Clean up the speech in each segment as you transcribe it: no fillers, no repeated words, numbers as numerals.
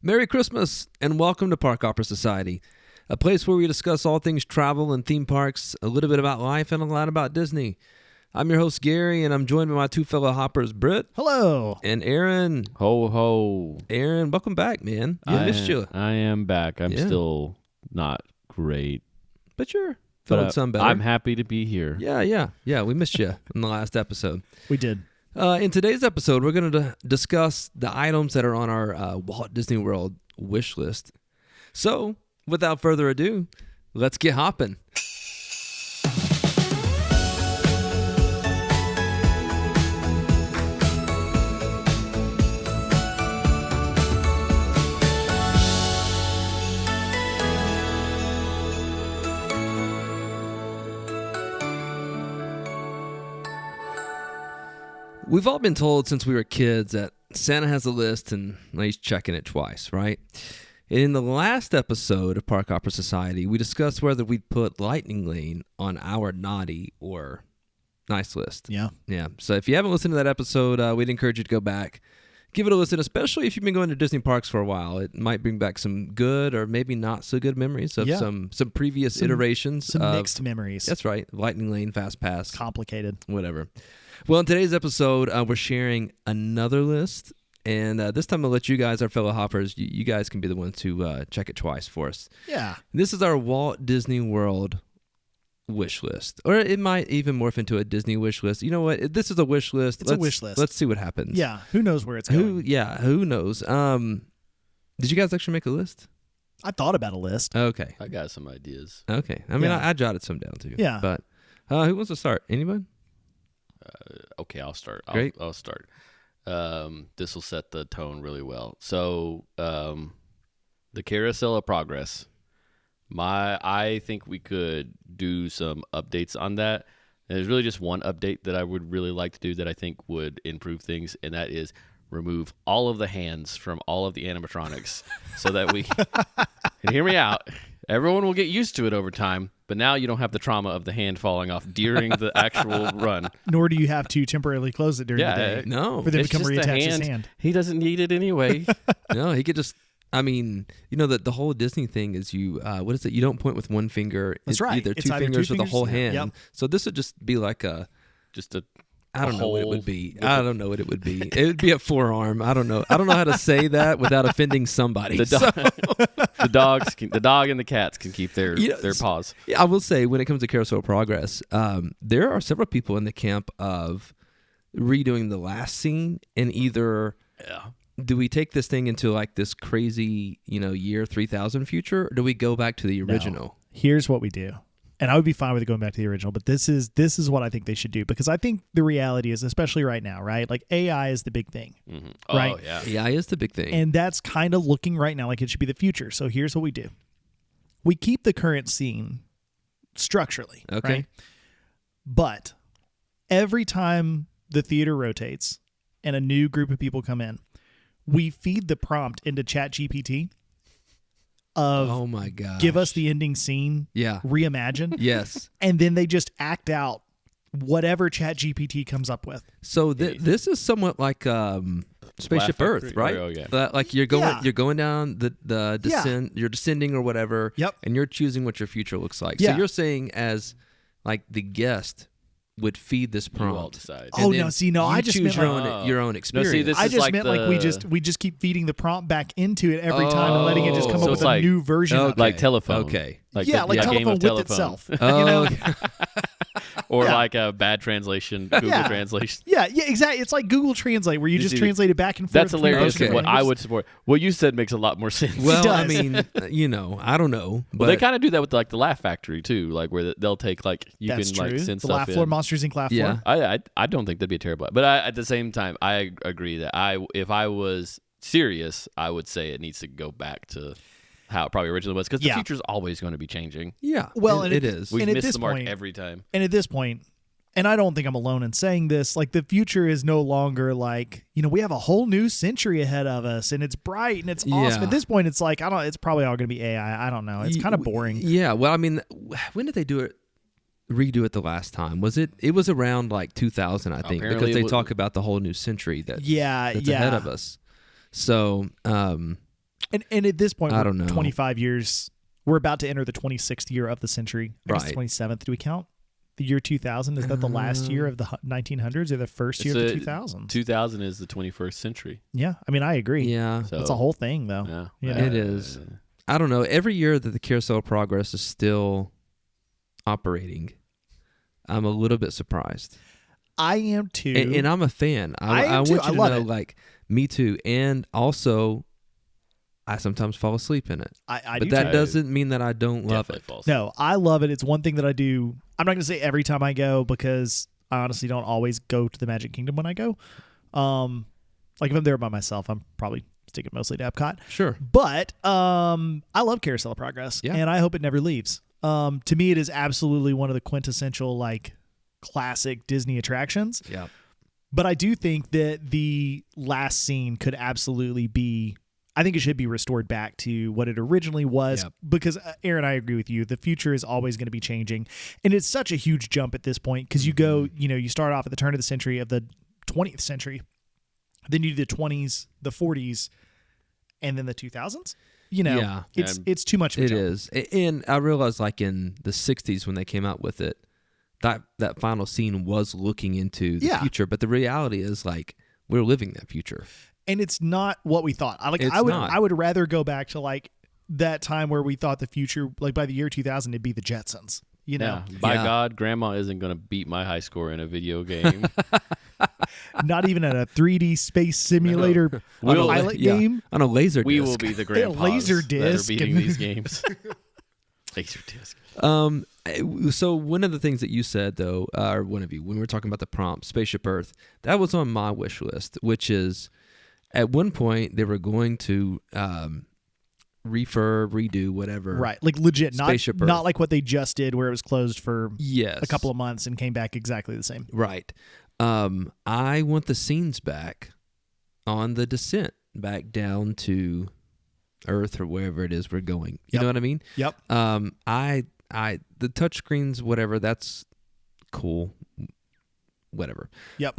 Merry Christmas and welcome to Park Opera Society, a place where we discuss all things travel and theme parks, a little bit about life, and a lot about Disney. I'm your host, Gary, and I'm joined by my two fellow hoppers, Britt. Hello. And Aaron. Ho, ho. Aaron, welcome back, man. I missed you. I am back. I'm still not great. But you're feeling some better. I'm happy to be here. Yeah, we missed you in the last episode. We did. In today's episode, we're going to discuss the items that are on our Walt Disney World wish list. So, without further ado, let's get hopping. We've all been told since we were kids that Santa has a list and he's checking it twice, right? In the last episode of Park Opera Society, we discussed whether we'd put Lightning Lane on our naughty or nice list. Yeah. So if you haven't listened to that episode, we'd encourage you to go back, give it a listen, especially if you've been going to Disney parks for a while. It might bring back some good or maybe not so good memories of some previous iterations. Some mixed memories. That's right. Lightning Lane, Fast Pass. Complicated. Whatever. Well, in today's episode, we're sharing another list, and this time I'll let you guys, our fellow hoppers, you guys can be the ones to check it twice for us. Yeah. This is our Walt Disney World wish list, or it might even morph into a Disney wish list. You know what? This is a wish list. It's a wish list. Let's see what happens. Yeah. Who knows where it's going? Who knows? Did you guys actually make a list? I thought about a list. Okay. I got some ideas. Okay. I mean, I jotted some down too. Yeah. But who wants to start? Anybody? Okay, I'll start. Great. I'll start. This will set the tone really well. So, the Carousel of Progress. I think we could do some updates on that. And there's really just one update that I would really like to do that I think would improve things, and that is remove all of the hands from all of the animatronics so that we and hear me out. Everyone will get used to it over time, but now you don't have the trauma of the hand falling off during the actual run. Nor do you have to temporarily close it during the day. No. For them to It's come just the reattach his hand. He doesn't need it anyway. No, he could just. I mean, you know that the whole Disney thing is you. What is it? You don't point with one finger. That's right. Either It's two either fingers two or the fingers, whole yeah. hand. Yep. So this would just be like a. Just a. I don't know what it would hole be. with I don't know what it would be. It would be a forearm. I don't know. I don't know how to say that without offending somebody. The dog and the cats can keep their paws. Yeah, I will say when it comes to Carousel of Progress, there are several people in the camp of redoing the last scene and either. Yeah. Do we take this thing into like this crazy, year 3000 future, or do we go back to the original? No. Here's what we do. And I would be fine with it going back to the original, but this is what I think they should do, because I think the reality is, especially right now, right? Like AI is the big thing, Mm-hmm. Oh, right? yeah. AI is the big thing. And that's kind of looking right now like it should be the future. So here's what we do. We keep the current scene structurally, Okay. right? But every time the theater rotates and a new group of people come in, we feed the prompt into ChatGPT of Oh my god! give us the ending scene, Yeah. reimagine, Yes. and then they just act out whatever ChatGPT comes up with. So this is somewhat like Spaceship Laugh Earth, Factory? right? Oh, yeah. Like you're going down the descent, you're descending or whatever. Yep. And you're choosing what your future looks like. Yeah. So you're saying as like the guest would feed this You all prompt. decide. Oh, And no, then see, no, you I just choose meant your like- own your own experience. this I is just like meant like we just keep feeding the prompt back into it every time and letting it just come Oh. up So with it's a like- new version of it. Like telephone. Okay. Like Yeah, like game telephone of with telephone. itself. Oh, You know? okay. Or Yeah. like a bad translation, Google Yeah. translation. Yeah, exactly. It's like Google Translate, where you just see, translate it back and forth. That's between a bunch hilarious. of and What different I would support. What you said makes a lot more sense. Well, I does. mean, I don't know. But Well, they kind of do that with like the Laugh Factory too, like where they'll take like you That's can true. like send The stuff Laugh in. Floor Monsters Inc. Laugh Yeah. Floor. I don't think that'd be terrible, but at the same time, I agree that if I was serious, I would say it needs to go back to how it probably originally was, because the Yeah. future's always going to be changing. yeah. Well, and it is. We And at miss this the mark point- every time. And at this point, and I don't think I'm alone in saying this, like the future is no longer like, we have a whole new century ahead of us and it's bright and it's awesome. Yeah. At this point, it's like, it's probably all going to be AI. I don't know. It's kind of boring. Yeah. Well, I mean, when did they redo it the last time? It was around like 2000, I think, Apparently because they it talk about the whole new century that's ahead of us. So, And at this point, I we're don't know. 25 years. We're about to enter the 26th year of the century. I guess Right. 27th. Do we count the year 2000? Is that the last year of the 1900s or the first year of the 2000s? 2000 is the 21st century. Yeah, I mean, I agree. Yeah, So It's a whole thing, though. Yeah, You know? it is. I don't know. Every year that the Carousel of Progress is still operating, I'm a little bit surprised. I am too. And I'm a fan. I am want too. you I to love know, it. like, me too. And also, I sometimes fall asleep in it. I But do that too. doesn't mean that I don't love Definitely it. false. No, I love it. It's one thing that I do. I'm not going to say every time I go because I honestly don't always go to the Magic Kingdom when I go. Like if I'm there by myself, I'm probably sticking mostly to Epcot. Sure. But I love Carousel of Progress, Yeah. and I hope it never leaves. To me, it is absolutely one of the quintessential like classic Disney attractions. Yeah. But I do think that the last scene could absolutely be. I think it should be restored back to what it originally was Yep. because, Aaron, I agree with you. The future is always going to be changing. And it's such a huge jump at this point because you go, you start off at the turn of the century of the 20th century, then you do the 20s, the 40s, and then the 2000s. Yeah. It's too much of a It jump. is. And I realized, like, in the 60s when they came out with it, that final scene was looking into the Yeah. future. But the reality is, like, we're living that future. And it's not what we thought. It's I not. would rather go back to like that time where we thought the future, like by the year 2000, it'd be the Jetsons. You know, Yeah. By Yeah. God, Grandma isn't going to beat my high score in a video game. not even at a 3D space simulator pilot game. On a laser disc. We will be the grandpas laser that disc are beating and- these games. Laser disc. So one of the things that you said, though, or one of you, when we were talking about the prompt, Spaceship Earth, that was on my wish list, which is at one point they were going to refurb, redo, whatever. Right, like legit, Spaceship Earth. not like what they just did, where it was closed for Yes. a couple of months and came back exactly the same. Right. I want the scenes back on the descent back down to Earth or wherever it is we're going. You Yep. know what I mean? Yep. The touch screens, whatever, that's cool. Whatever. Yep.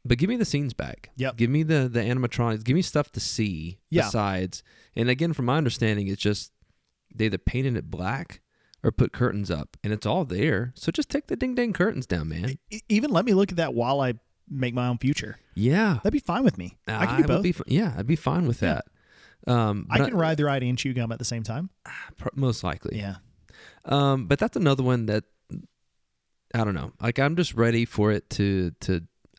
But give me the scenes back. Yep. Give me the animatronics. Give me stuff to see Yeah. besides. And again, from my understanding, it's just they either painted it black or put curtains up, and it's all there. So just take the ding dang curtains down, man. Even let me look at that while I make my own future. Yeah. That'd be fine with me. I can do both. I'd be fine with Yeah. that. I but can ride the ride and chew gum at the same time. most likely. Yeah. But that's another one that I don't know. Like I'm just ready for it to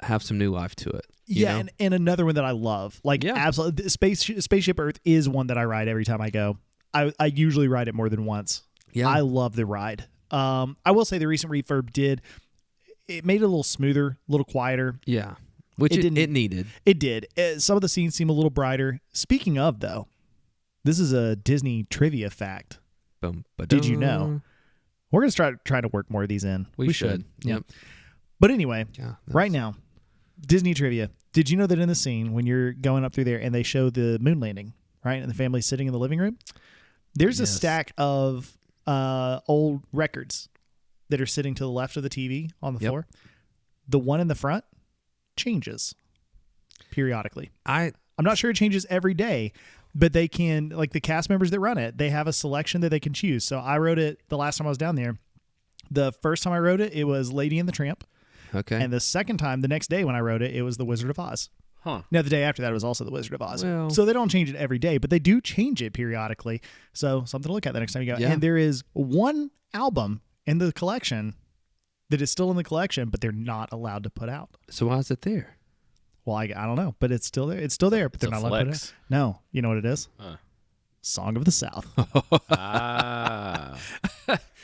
have some new life to it. you Yeah, know? and another one that I love, like Yeah. absolutely, Spaceship Earth is one that I ride every time I go. I usually ride it more than once. Yeah. I love the ride. I will say the recent refurb it made it a little smoother, a little quieter. Yeah. Which It it didn't- needed. It did. Some of the scenes seem a little brighter. Speaking of, though, this is a Disney trivia fact. Boom, Did you know? We're going to try to work more of these in. We should. Yeah. Yep. But anyway, Yeah. right now, Disney trivia. Did you know that in the scene when you're going up through there and they show the moon landing, right, and the family's sitting in the living room, there's a Yes. stack of old records that are sitting to the left of the TV on the Yep. floor. The one in the front changes periodically. I'm not sure it changes every day, but they can, like the cast members that run it, they have a selection that they can choose. So I wrote it the last time I was down there. The first time I wrote it, it was Lady and the Tramp. Okay. And the second time, the next day when I wrote it, it was The Wizard of Oz. Huh. Now, the day after that, it was also The Wizard of Oz. Well- So they don't change it every day, but they do change it periodically. So something to look at the next time you go. Yeah. And there is one album in the collection that is still in the collection, but they're not allowed to put out. So why is it there? Well, I don't know, but it's still there. It's still there, but they're It's a not allowed to put it flex. out. No, you know what it is? Huh. Song of the South. Ah.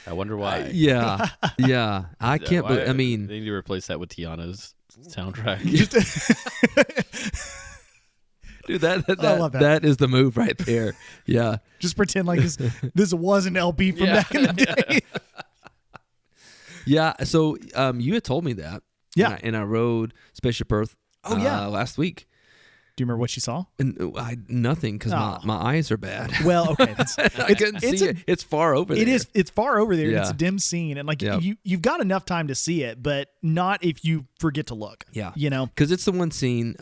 I wonder why. Yeah. Yeah. I can't. Why- I mean, they need to replace that with Tiana's soundtrack. dude, that I love that. that is the move right there. Yeah. Just pretend like this was an LP from Yeah. back in the day. Yeah. So you had told me that. Yeah. And I rode Spaceship Earth. Oh, yeah. Last week. Do you remember what you saw? And nothing because Oh. my eyes are bad. Well, okay. I couldn't see it. It's far over there. It is. It's far over there. And it's Yeah. a dim scene, and like Yep. you've got enough time to see it, but not if you forget to look. Yeah. You know. Because it's the one scene.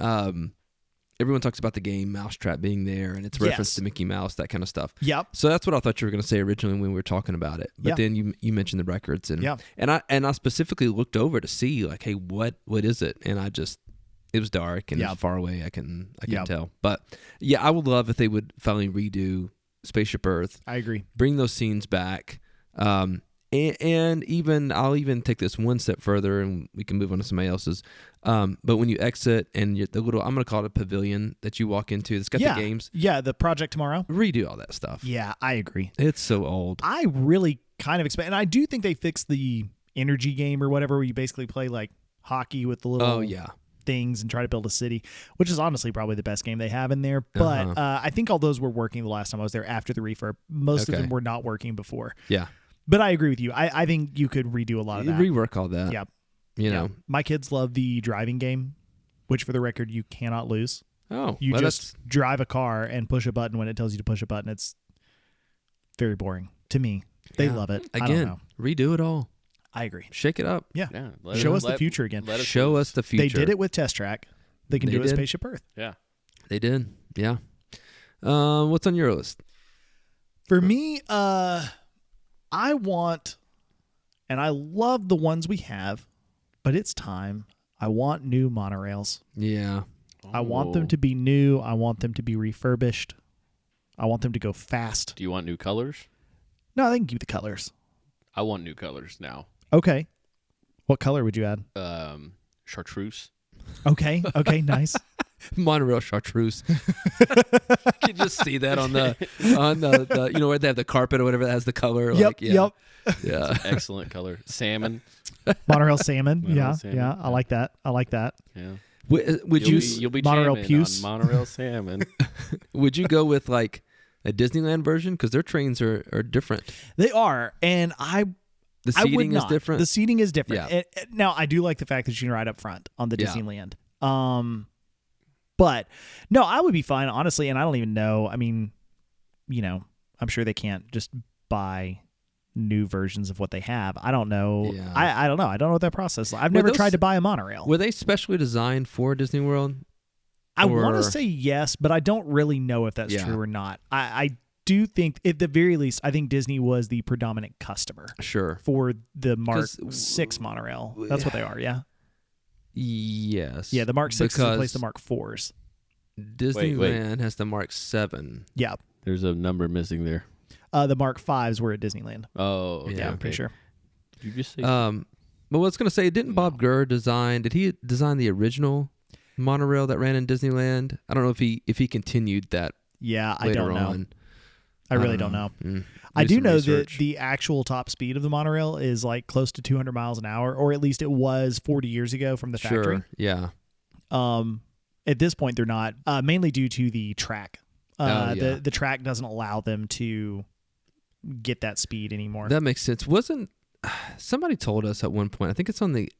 everyone talks about the game Mousetrap being there, and it's reference Yes. to Mickey Mouse, that kind of stuff. Yep. So that's what I thought you were going to say originally when we were talking about it. But Yeah. then you mentioned the records, and Yeah. and I specifically looked over to see like, hey, what is it? And it was dark and Yeah. far away. I can Yeah. tell. But yeah, I would love if they would finally redo Spaceship Earth, I agree. bring those scenes back. And even I'll even take this one step further, and we can move on to somebody else's. But when you exit and the little, I'm going to call it a pavilion that you walk into, that's got Yeah. the games. Yeah, the Project Tomorrow. Redo all that stuff. Yeah, I agree. It's so old. I really kind of expect, and I do think they fixed the energy game or whatever, where you basically play like hockey with the little Oh yeah. things and try to build a city, which is honestly probably the best game they have in there. But I think all those were working the last time I was there after the refurb. Most of Okay. them were not working before. Yeah. But I agree with you. I think you could redo a lot of that. Rework all that. Yeah. You Yeah. know. My kids love the driving game, which for the record, you cannot lose. Oh, You well, just drive a car and push a button when it tells you to push a button. It's very boring to me. They Yeah. love it. I don't Again, know. redo it all. I agree. Shake it up. Yeah. Yeah. Show us the future again. Let us Show loose. us the future. They did it with Test Track. They can They do it with did? Spaceship Earth. Yeah. They did. Yeah. What's on your list? For me, I want, and I love the ones we have, but it's time. I want new monorails. Yeah. I want them to be new. I want them to be refurbished. I want them to go fast. Do you want new colors? No, they can keep the colors. I want new colors now. Okay. What color would you add? Chartreuse. Okay. Okay. Nice. Monorail chartreuse. You just see that on the you know where they have the carpet or whatever that has the color. Yep. Like, yeah. Yep. Yeah. Excellent color. Salmon. Monorail salmon. Monorail Yeah. salmon. Yeah. I like that. I like that. Yeah. Would You'll be monorail jamming puce? on monorail salmon. would you go with like a Disneyland version because their trains are different? They are, and The I would seating is not. different. The seating is different. Yeah. Now, I do like the fact that you can ride up front on the Yeah. Disneyland. But no, I would be fine, honestly, and I don't even know. I mean, you know, I'm sure they can't just buy new versions of what they have. I don't know. Yeah. I don't know. I don't know what that process is. I've Were never those- tried to buy a monorail. Were they specially designed for Disney World? I want or- to say yes, but I don't really know if that's Yeah. true or not. I do think, at the very least, I think Disney was the predominant customer Sure. for the Mark 'Cause 6 monorail. That's what they are, yeah? Yes. Yeah, the Mark 6 because replaced the Mark 4s. Disneyland has the Mark 7. Yeah. There's a number missing there. The Mark 5s were at Disneyland. Oh, okay, Yeah, I'm pretty sure. Did you just say But what I was going to say, didn't Bob Gurr did he design the original monorail that ran in Disneyland? I don't know if he continued that Yeah, I later don't know. on. I really don't know. I Do do some know that research. the actual top speed of the monorail is like close to 200 miles an hour, or at least it was 40 years ago from the factory. Sure. Yeah. At this point, they're not, mainly due to the track. Yeah. The track doesn't allow them to get that speed anymore. That makes sense. Wasn't somebody told us at one point, I think it's on the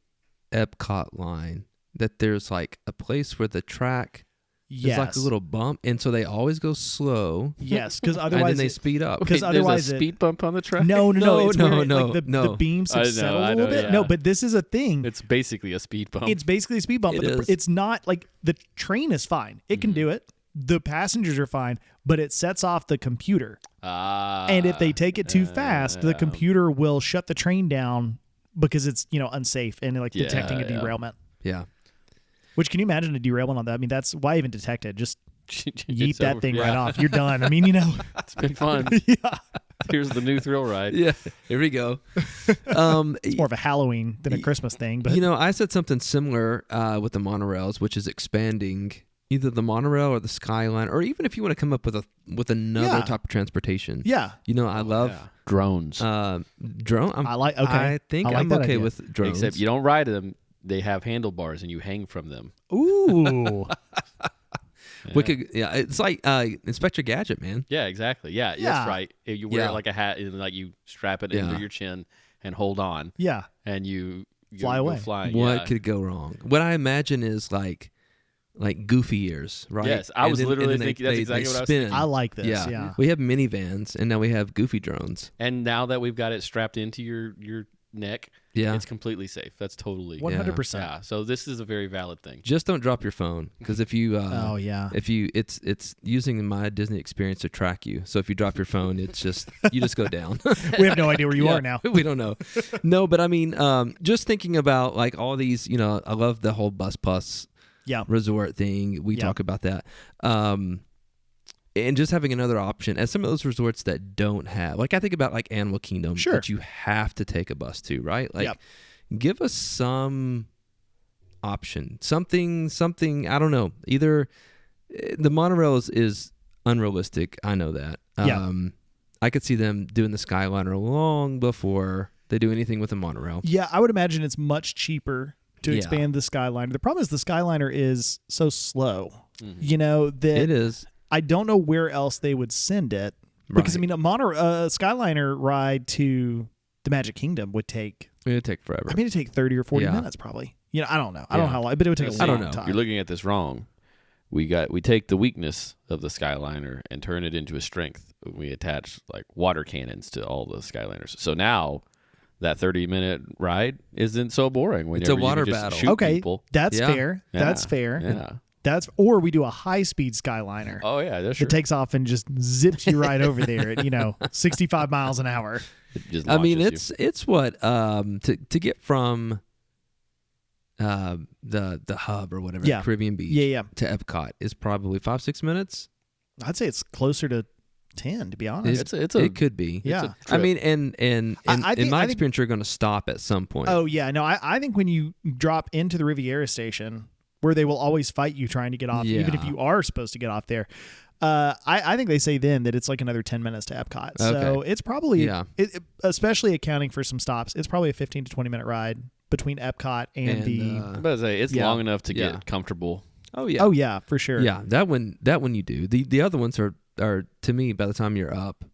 Epcot line, that there's like a place where the track yes. is like a little bump, and so they always go slow. Yes, because And otherwise then they speed up. because There's otherwise a it- speed bump on the track? No, No, it's no, where, no, like, the no. beams I have know, settled I a little know, bit. yeah. No, but this is a thing. It's basically a speed bump. It's basically a speed bump. It But is. it's not like the train is fine. It can do it. The passengers are fine, but it sets off the computer. And if they take it too fast, the computer will shut the train down because it's, unsafe and like detecting a yeah. derailment. Yeah. Which, can you imagine a derailment on that? I mean, that's why even detect it. Just yeet It's that over. thing Yeah. right off. You're done. I mean, It's been fun. yeah. Here's the new thrill ride. Yeah. Here we go. It's more of a Halloween than a Christmas thing. But I said something similar with the monorails, which is expanding either the monorail or the skyline, or even if you want to come up with another Yeah. type of transportation. yeah, I love Yeah. Drones. drone. I like. Okay, I think I like I'm that okay idea. with drones. Except you don't ride them. They have handlebars and you hang from them. Ooh, Wicked. Yeah, it's like Inspector Gadget, man. Yeah, exactly. Yeah, Yeah. that's right. You wear Yeah. like a hat and like you strap it Yeah. under your chin and hold on, yeah. and you Fly go away. flying. What yeah. could go wrong? What I imagine is like goofy ears, right? Yes, I was literally thinking that's exactly what I was spin. thinking. I like this. Yeah. Yeah. We have minivans, and now we have goofy drones. And now that we've got it strapped into your neck, Yeah. it's completely safe. That's totally 100%. Yeah. So this is a very valid thing. Just don't drop your phone, because if you Oh yeah. if you it's using my Disney experience to track you. So if you drop your phone, it's just you just go down. We have no idea where you Yeah, are now. We don't know. No, but I mean, just thinking about like all these, I love the whole Bus Plus Yeah. resort thing. We Yeah. talk about that. And just having another option at some of those resorts that don't have, like I think about like Animal Kingdom, Sure. that you have to take a bus to, right? Like, Yep. give us some option, something. I don't know. Either the monorail is unrealistic. I know that. Yeah. I could see them doing the Skyliner long before they do anything with the monorail. Yeah, I would imagine it's much cheaper to Yeah. expand the Skyliner. The problem is the Skyliner is so slow. Mhm. That It is. I don't know where else they would send it, because I Right. mean a Skyliner ride to the Magic Kingdom would take. It would take forever. I mean, it'd take 30 or 40 Yeah. minutes probably. I don't know. I don't know Yeah. how long, but it would take a See, I long don't know. time. You're looking at this wrong. We take the weakness of the Skyliner and turn it into a strength. We attach like water cannons to all the Skyliners. So now that 30-minute ride isn't so boring. It's a whenever you water can just battle. shoot Okay, people. that's Yeah. fair. Yeah. That's fair. Yeah. Or we do a high-speed Skyliner Oh yeah, that's true. that takes off and just zips you right over there at 65 miles an hour. It just I mean, launches it's what to get from the hub or whatever, Yeah. Caribbean Beach, Yeah. to Epcot is probably 5-6 minutes. I'd say it's closer to 10, to be honest. It could be. Yeah. a I trip. mean, and I in think- my I think- experience, you're going to stop at some point. Oh yeah, no, I think when you drop into the Riviera station, where they will always fight you trying to get off, even if Yeah. you are supposed to get off there. I think they say then that it's like another 10 minutes to Epcot. So Okay. it's probably, Yeah. especially accounting for some stops, it's probably a 15 to 20 minute ride between Epcot and the. I'm about to say it's Yeah. long enough to Yeah. get comfortable. Oh yeah. Oh yeah, for sure. Yeah. That one you do. The other ones are to me, by the time you're up,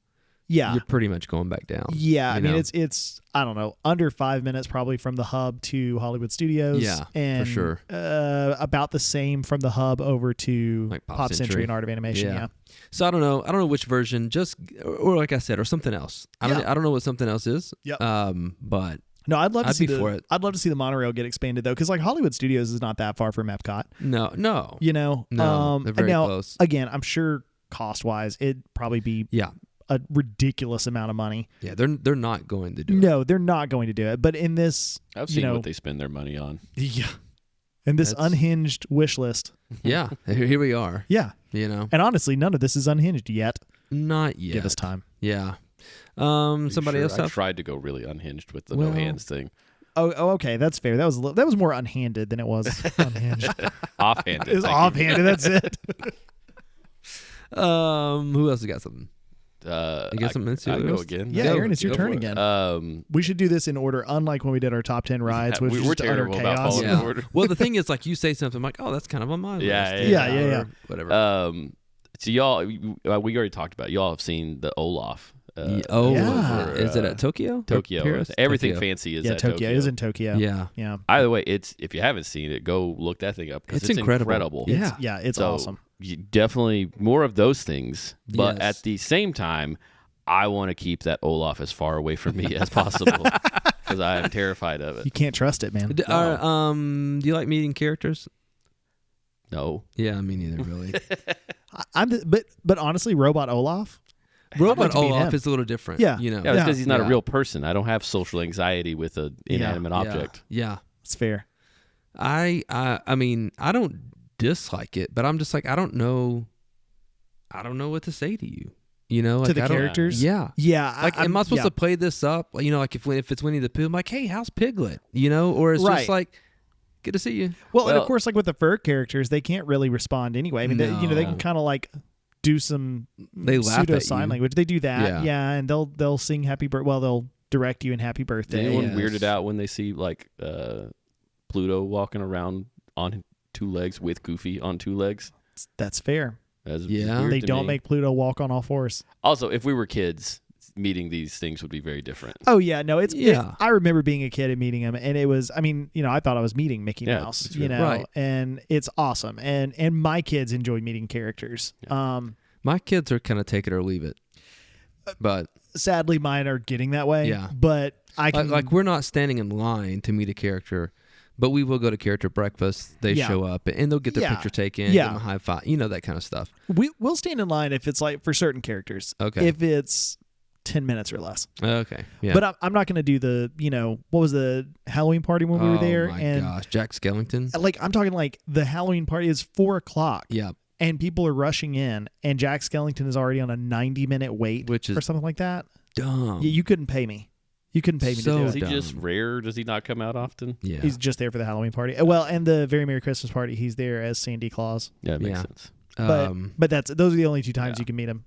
Yeah. you're pretty much going back down. Yeah, I you mean know? it's I don't know, under 5 minutes probably from the hub to Hollywood Studios. Yeah, for and sure. About the same from the hub over to Like Pop Pop Century Century. and Art of Animation. Yeah. Yeah, So I don't know which version. Just or like I said, or something else. I don't know what something else is. Yep. But no, I'd love to I'd see be for it. I'd love to see the monorail get expanded though, because like Hollywood Studios is not that far from Epcot. no. No, they're very now, close. Again, I'm sure cost wise, it'd probably be Yeah. a ridiculous amount of money. Yeah, they're not going to do it. No, they're not going to do it. But in this, I've you seen know, what they spend their money on. yeah, in this That's- unhinged wish list, Yeah, here we are. yeah. And And honestly, none of this is unhinged yet. not yet. Give us time. Yeah. Are you Somebody sure? else I have? tried to go really unhinged with the Well- no hands thing. Oh, okay, that's fair. That was more unhanded than it was unhinged. Offhanded. It was thank you. offhanded. That's it. Who else has got something? You got something to I do? go again. Yeah, Go. Aaron, it's your Go turn for it. again. We should do this in order, unlike when we did our top 10 rides, which was we're just utter terrible about chaos. following Yeah. order. Well, the thing is, like, you say something, I'm like, oh, that's kind of on my Yeah, list. yeah. or Whatever. So y'all, we already talked about. Y'all have seen the Olaf. Yeah. Is it at Tokyo? Or Tokyo? Paris? Everything Tokyo. fancy is Yeah, at Tokyo. It is in Tokyo. Yeah. Yeah. Either way, if you haven't seen it, go look that thing up because It's incredible. It's, Yeah. it's So, awesome. You definitely more of those things, but Yes. at the same time, I want to keep that Olaf as far away from me as possible because I am terrified of You it. can't trust it, man. Do you like meeting characters? No, Yeah, me neither, really. But honestly, Robot Olaf. Robot to meet Olaf him. is a little different. Yeah. You know. yeah, it's because he's not a Yeah. real person. I don't have social anxiety with an inanimate object. Yeah. It's fair. I mean, I don't dislike it, but I'm just like, I don't know what to say to you. Like, To the I don't- characters? Yeah. Yeah. Like, am I supposed to play this up? Like if it's Winnie the Pooh, I'm like, hey, how's Piglet? Or it's Right. just like, good to see you. Well, and of Well- course, like with the fur characters, they can't really respond anyway. I mean, they No. can kind of like do some They laugh pseudo at sign you. language. They do that, Yeah. and they'll sing happy birthday. Well, they'll direct you in happy Is birthday. anyone Yes. weirded out when they see like Pluto walking around on two legs with Goofy on two legs? That's fair. That's Yeah. weird They to don't me. make Pluto walk on all fours. Also, if we were kids, meeting these things would be very different. Oh yeah, no, Yeah. I remember being a kid and meeting him, and it was. I mean, I thought I was meeting Mickey Yeah, Mouse. it's good. Right. And it's awesome. And my kids enjoy meeting characters. My kids are kind of take it or leave it. But Sadly, mine are getting that way. Yeah. But I can like we're not standing in line to meet a character, but we will go to character breakfast. They Yeah. show up and they'll get their Yeah. picture taken, Yeah. give them a high five, that kind of stuff. we'll stand in line if it's like for certain characters. Okay. If it's 10 minutes or less. Okay. Yeah. But I'm not going to do the, what was the Halloween party when we were there? Oh my And gosh, Jack Skellington. like, I'm talking like the Halloween party is 4:00. Yeah. And people are rushing in, and Jack Skellington is already on a 90-minute wait Which is or something like that. dumb. Yeah, you couldn't pay me. You couldn't pay me So to do Is it. he just dumb. rare? Does he not come out often? Yeah. He's just there for the Halloween party. Well, and the Very Merry Christmas party, he's there as Sandy Claus. Yeah, it makes Yeah. sense. But those are the only two times Yeah. you can meet him.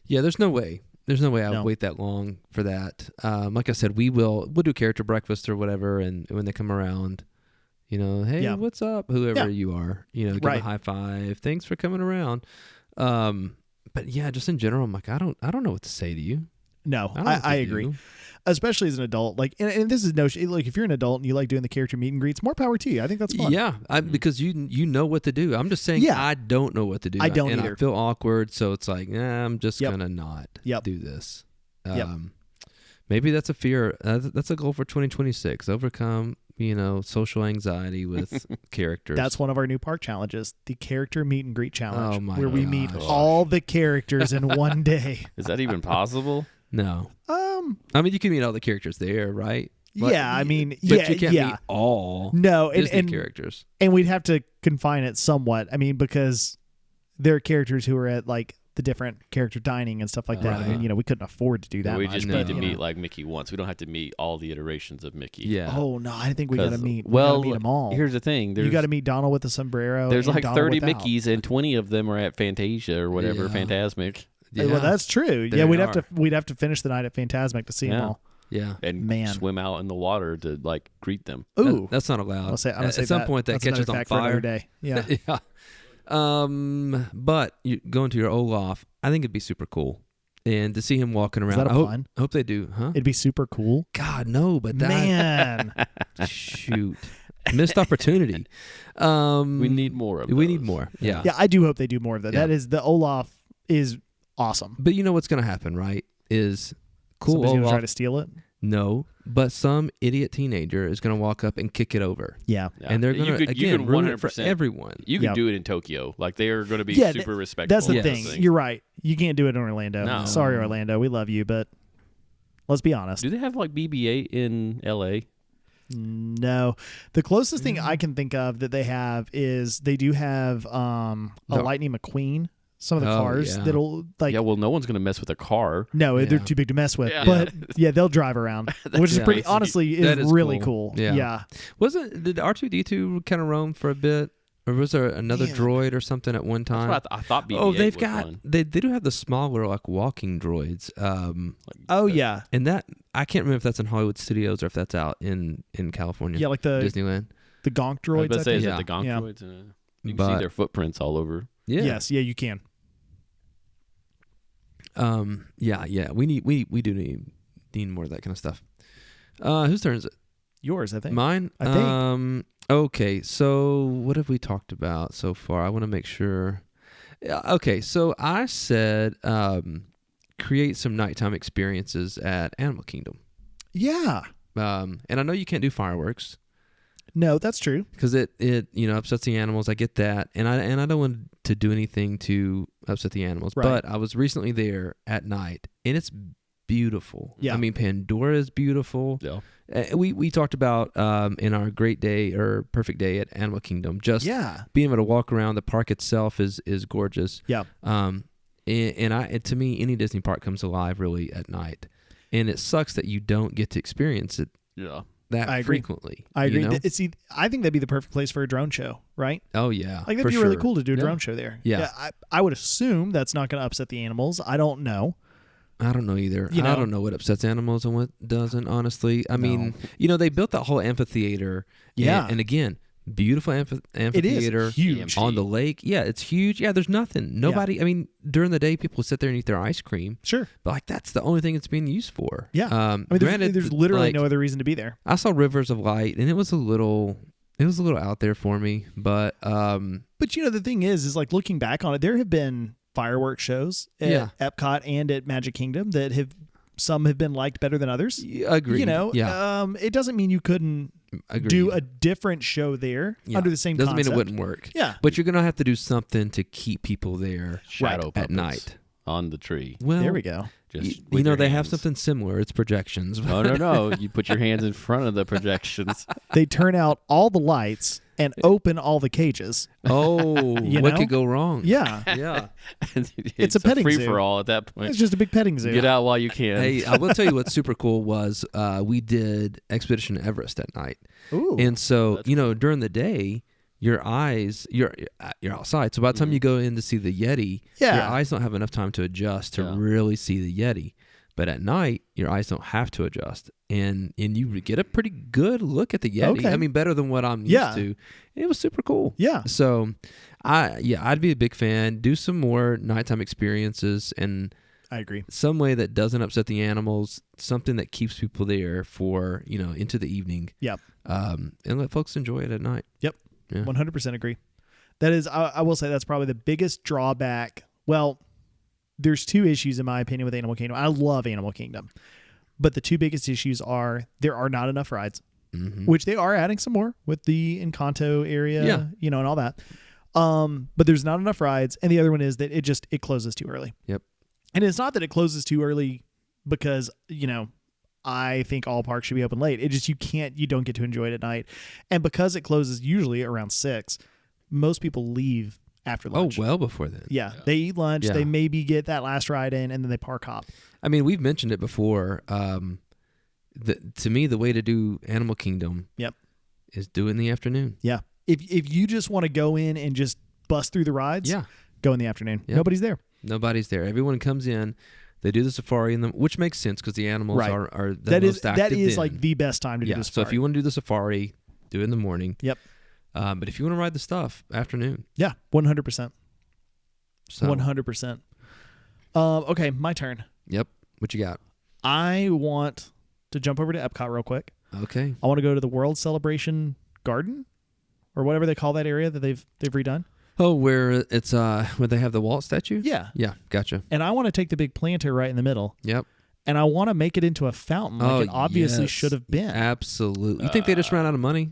Yeah, there's no way. There's no way I would No. wait that long for that. Like I said, we'll do character breakfast or whatever, and when they come around, hey, Yeah. what's up? Whoever Yeah. you are, give Right. a high five. Thanks for coming around. But yeah, just in general, I'm like, I don't know what to say to you. No, I don't know what to I agree. do. Especially as an adult. Like, and this is like if you're an adult and you like doing the character meet and greets, more power to you. I think that's fun. Yeah, because you know what to do. I'm just saying, Yeah. I don't know what to do. I don't and either. I feel awkward, so it's like, I'm just Yep. gonna not Yep. do this. Yep. Maybe that's a fear. That's a goal for 2026. Overcome, social anxiety with characters. That's one of our new park challenges, the character meet and greet challenge, Oh my where we meet gosh. all the characters in one day. Is that even possible? No. I mean, you can meet all the characters there, right? Like, yeah, I mean, but yeah, you can't yeah. meet all No, Disney and characters. and we'd have to confine it somewhat. I mean, because there are characters who are at like the different character dining and stuff like that. I Right. mean, we couldn't afford to do that. we much, just but, need to you meet know. like Mickey once. We don't have to meet all the iterations of Mickey. Yeah. Oh no, I think we got to 'Cause- meet. well, we gotta meet them all. Here's the thing. You got to meet Donald with the sombrero. There's and like Donald 30 without. Mickeys, and 20 of them are at Fantasia or whatever, Yeah. Fantasmic, Yeah. Well, that's true. They Yeah, we'd are. have to finish the night at Fantasmic to see them Yeah. all. Yeah. and Man. swim out in the water to like greet them. Ooh, That's not allowed. I'll say. I'm gonna At say some that. point, that That's catches another on fact for another fire. day. Yeah. Yeah. But you going to your Olaf, I think it'd be super cool, and to see him walking around. Is that a I pun? hope they do, huh? It'd be super cool. God, no, but that Man. shoot, missed opportunity. We need more of We need those. more. Yeah. Yeah, I do hope they do more of that. Yeah. That is the Olaf is awesome. But you know what's going to happen, right? Is cool Somebody's gonna Olaf. try to steal it. No, but some idiot teenager is going to walk up and kick it over, Yeah. Yeah. and they're You going to could- you again could ruin it for 100%. everyone. You can Yeah. do it in Tokyo. Like they are going to be Yeah, super respectful. That's the of thing. those You're right. You can't do it in Orlando. No. Sorry, Orlando. We love you, but let's be honest. Do they have like BB-8 in LA? No. The closest thing I can think of that they have is they do have a No. Lightning McQueen. Some of the Oh, cars yeah. that'll like Yeah, well, no one's going to mess with a car. no, they're Yeah. too big to mess with. Yeah. But yeah, they'll drive around, which is Yeah. pretty honestly That is is really cool. cool. Yeah. Yeah. Did R2D2 kind of roam for a bit, or was there another Man. droid or something at one That's time? what I thought BB-8 Oh, they've was got one. they do have the smaller like walking droids. Oh yeah. And that I can't remember if that's in Hollywood Studios or if that's out in California. Yeah, like the Disneyland. Gonk I was droids. about to say, is Yeah. it the Gonk Yeah. droids? You can But- see their footprints all over. Yeah. Yes, yeah, you can. Yeah. We do need more of that kind of stuff. Whose turn is it? Yours, I think. Mine. I think. Okay. So what have we talked about so far? I want to make sure. Yeah, okay. So I said create some nighttime experiences at Animal Kingdom. Yeah. And I know you can't do fireworks No, that's true. because it upsets the animals. I get that, and I don't want to do anything to upset the animals. Right. But I was recently there at night, and it's beautiful. Yeah. I mean, Pandora is beautiful. Yeah. We talked about in our great day or perfect day at Animal Kingdom, just Yeah. being able to walk around. The park itself is gorgeous. Yeah. And to me, any Disney park comes alive really at night, and it sucks that you don't get to experience it Yeah. that I agree. frequently. I agree. You know? I think that'd be the perfect place for a drone show, right? Oh yeah, Like that'd for be really sure. cool to do a Yeah. drone show there. Yeah. I would assume that's not going to upset the animals. I don't know. I don't know either. You I know? don't know what upsets animals and what doesn't. Honestly, I mean, they built that whole amphitheater. Yeah. and again, beautiful amphitheater. huge. On the lake. Yeah, it's huge. Yeah, there's nothing. Nobody. I mean, during the day, people sit there and eat their ice cream. Sure. But like that's the only thing it's being used for. Yeah. I mean, Granted, there's literally like, no other reason to be there. I saw Rivers of Light, and it was a little out there for me. But But the thing is like looking back on it, there have been fireworks shows at Yeah. Epcot and at Magic Kingdom that some have been liked better than others. Agreed. You know, Yeah. it doesn't mean you couldn't Agreed. do a different show there Yeah. under the same Doesn't concept. mean it wouldn't work. Yeah. But you're gonna have to do something to keep people there Shadow at puppets night. on the tree. Well, There we go. Just you with know your they have hands. something similar. It's projections. Oh no! You put your hands in front of the projections. They turn out all the lights and open all the cages. Oh, You what know? could go wrong? Yeah. Yeah. it's a petting free zoo. for all at that point. It's just a big petting zoo. Get out while you can. Hey, I will tell you what's super cool was we did Expedition Everest at night. Ooh. And so, That's during the day, your eyes, you're outside. So by the time you go in to see the Yeti, Yeah. your eyes don't have enough time to adjust to Yeah. really see the Yeti. But at night, your eyes don't have to adjust, and you get a pretty good look at the Yeti. Okay. I mean, better than what I'm Yeah. used to. It was super cool. Yeah. So, I'd be a big fan. Do some more nighttime experiences and I agree. some way that doesn't upset the animals, something that keeps people there for into the evening. Yep. And let folks enjoy it at night. Yep. Yeah. 100% agree. That is, I will say that's probably the biggest drawback. Well, there's two issues in my opinion with Animal Kingdom. I love Animal Kingdom, but the two biggest issues are there are not enough rides, Mm-hmm. which they are adding some more with the Encanto area, Yeah. and all that. But there's not enough rides, and the other one is that it closes too early. Yep. And it's not that it closes too early because I think all parks should be open late. It just you don't get to enjoy it at night, and because it closes usually around 6, most people leave after Oh, lunch. well before then. Yeah, they eat lunch. Yeah. They maybe get that last ride in, and then they park hop. I mean, we've mentioned it before. To me, the way to do Animal Kingdom Yep. is do it in the afternoon. Yeah, if you just want to go in and just bust through the rides, Yeah. go in the afternoon. Yep. Nobody's there. Nobody's there. Everyone comes in. They do the safari, which makes sense because the animals Right. are the That most is active then. like the best time to Yeah. do this. So if you want to do the safari, do it in the morning. Yep. But if you want to ride the stuff, afternoon. 100%. So 100%. Okay, my turn. Yep. What you got? I want to jump over to Epcot real quick. Okay. I want to go to the World Celebration Garden, or whatever they call that area that they've redone. Oh, where it's where they have the Walt statue? Yeah, Yeah. Gotcha. and I want to take the big planter right in the middle, Yep. and I want to make it into a fountain like it obviously yes. should have been. Absolutely. You think they just ran out of money?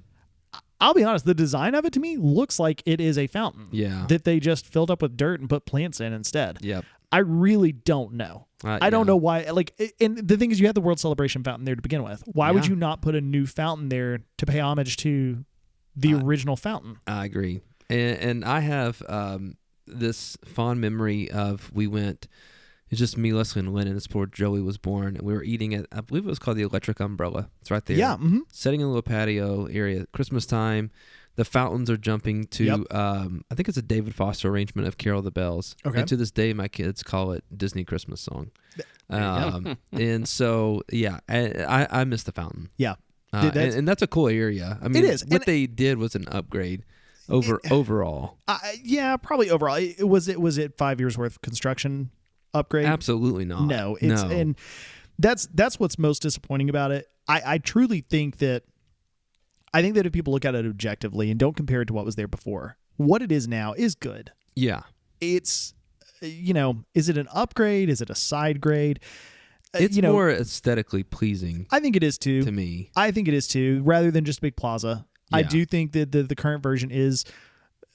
I'll be honest, the design of it to me looks like it is a fountain Yeah. that they just filled up with dirt and put plants in instead. Yep. I really don't know. I don't yeah. know why. And the thing is, you had the World Celebration fountain there to begin with. Why would Yeah. you not put a new fountain there to pay homage to the original fountain? I agree. And I have this fond memory of we went. It's just me, Leslie, and Lynn, and this poor Joey was born, and we were eating at, I believe it was called the Electric Umbrella. It's right there. Yeah. Mm-hmm. Sitting in a little patio area at Christmas time. The fountains are jumping to, Yep. I think it's a David Foster arrangement of Carol of the Bells. Okay. And to this day, my kids call it Disney Christmas song. you go. And so, yeah, I miss the fountain. Yeah. And that's a cool area. I mean, is. what And- they did was an upgrade overall. Yeah, probably overall. Was it 5 years worth of construction upgrade? Absolutely not. No, and that's what's most disappointing about it. I truly think that if people look at it objectively and don't compare it to what was there before, what it is now is good. Yeah. It's is it an upgrade? Is it a side grade? It's more aesthetically pleasing I think it is too. to me. I think it is too, rather than just a big plaza. I Yeah. do think that the current version is,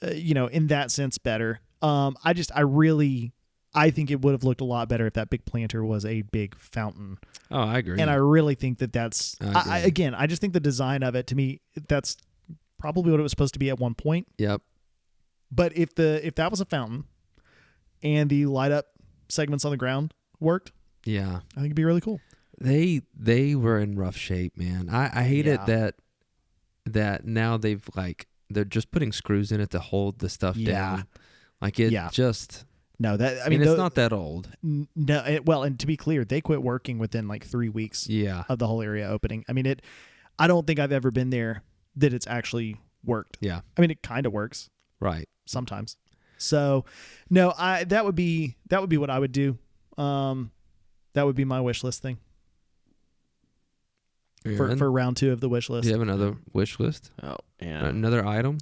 in that sense better. I think it would have looked a lot better if that big planter was a big fountain. Oh, I agree. And I really think that's, I agree. I just think the design of it, to me, that's probably what it was supposed to be at one point. Yep. But if that was a fountain and the light up segments on the ground worked, Yeah. I think it'd be really cool. They were in rough shape, man. I hate it that now they're just putting screws in it to hold the stuff down. Like it just No, it's not that old. No, and to be clear, they quit working within like 3 weeks Yeah. of the whole area opening. I mean, I don't think I've ever been there that it's actually worked. Yeah. I mean, it kind of works Right. sometimes. So, no, that would be what I would do. That would be my wish list thing Aaron, for round 2 of the wish list. do you have another wish list? Oh, and Another item?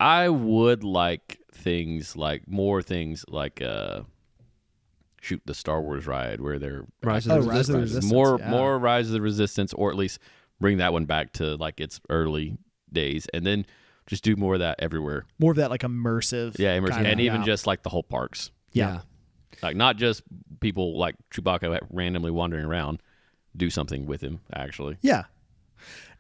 I would like more things like shoot the Star Wars ride where they're Rise of the Rise of the Resistance. Resistance. more Rise of the Resistance, or at least bring that one back to like its early days, and then just do more of that everywhere. More of that like immersive. Immersive, kinda, and even just like the whole parks, yeah. like not just people like Chewbacca randomly wandering around. Do something with him, actually. Yeah.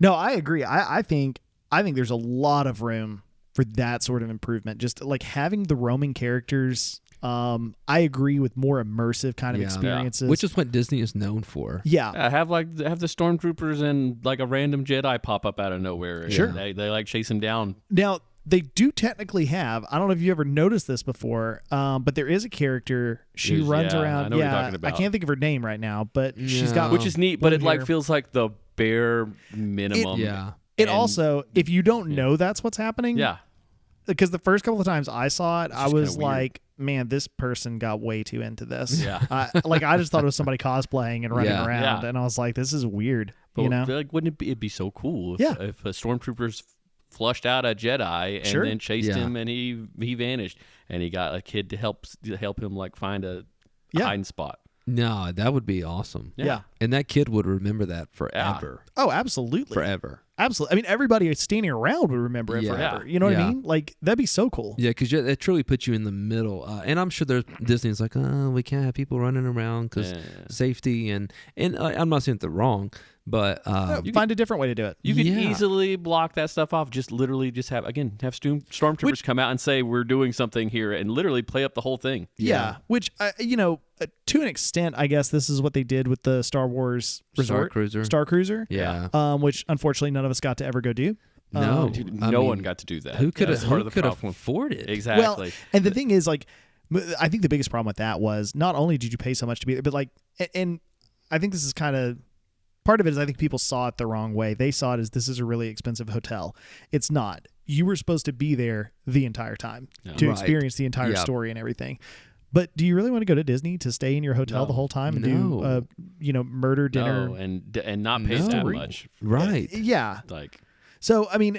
No, I agree. I think there's a lot of room for that sort of improvement. Just like having the roaming characters. I agree with more immersive kind of Yeah. experiences. Which is what Disney is known for. yeah. Have the stormtroopers and like a random Jedi pop up out of nowhere. and Sure. They like chase him down. Now, they do technically have, I don't know if you ever noticed this before, but there is a character. She There's- runs yeah, around. I know what you're talking about. I can't think of her name right now, but she's got. No. Which is neat, but it blonde like hair. feels like the bare minimum. Yeah. It and- also, if you don't know that's what's happening, Yeah. because the first couple of times I saw it, I just was kinda weird. like, man, this person got way too into this. Yeah. I just thought it was somebody cosplaying and running Yeah. around, Yeah. and I was like, this is weird. But you know? like, wouldn't it'd be so cool if, Yeah. if a stormtroopers flushed out a Jedi and Sure. then chased Yeah. him and he vanished and he got a kid to help him like find a Yeah. hiding spot. No, that would be awesome. Yeah. And that kid would remember that forever. Oh, absolutely. Forever. Absolutely. I mean, everybody standing around would remember it Yeah. forever. You know what I Yeah. mean? Like, that'd be so cool. Yeah, because it truly puts you in the middle. And I'm sure there's Disney's like, oh, we can't have people running around because Yeah. safety. And I'm not saying they're wrong, but Find a different way to do it. You could Yeah. easily block that stuff off. Just literally just have stormtroopers come out and say we're doing something here and literally play up the whole thing. Yeah. Which, to an extent, I guess this is what they did with the Star Wars Resort. Star Cruiser. yeah. Which, unfortunately, none of us got to ever go do. No. Dude, I no mean, one got to do that. Who could That's part of the problem. afford it? Exactly. Well, and the thing is, like, I think the biggest problem with that was not only did you pay so much to be there, but like, and I think this is kind of part of it is I think people saw it the wrong way. They saw it as this is a really expensive hotel. It's not. You were supposed to be there the entire time to Right. experience the entire Yeah. story and everything. But do you really want to go to Disney to stay in your hotel No. the whole time and No. do, murder dinner? No, and not pay that No. much. Right. Yeah. Like So, I mean,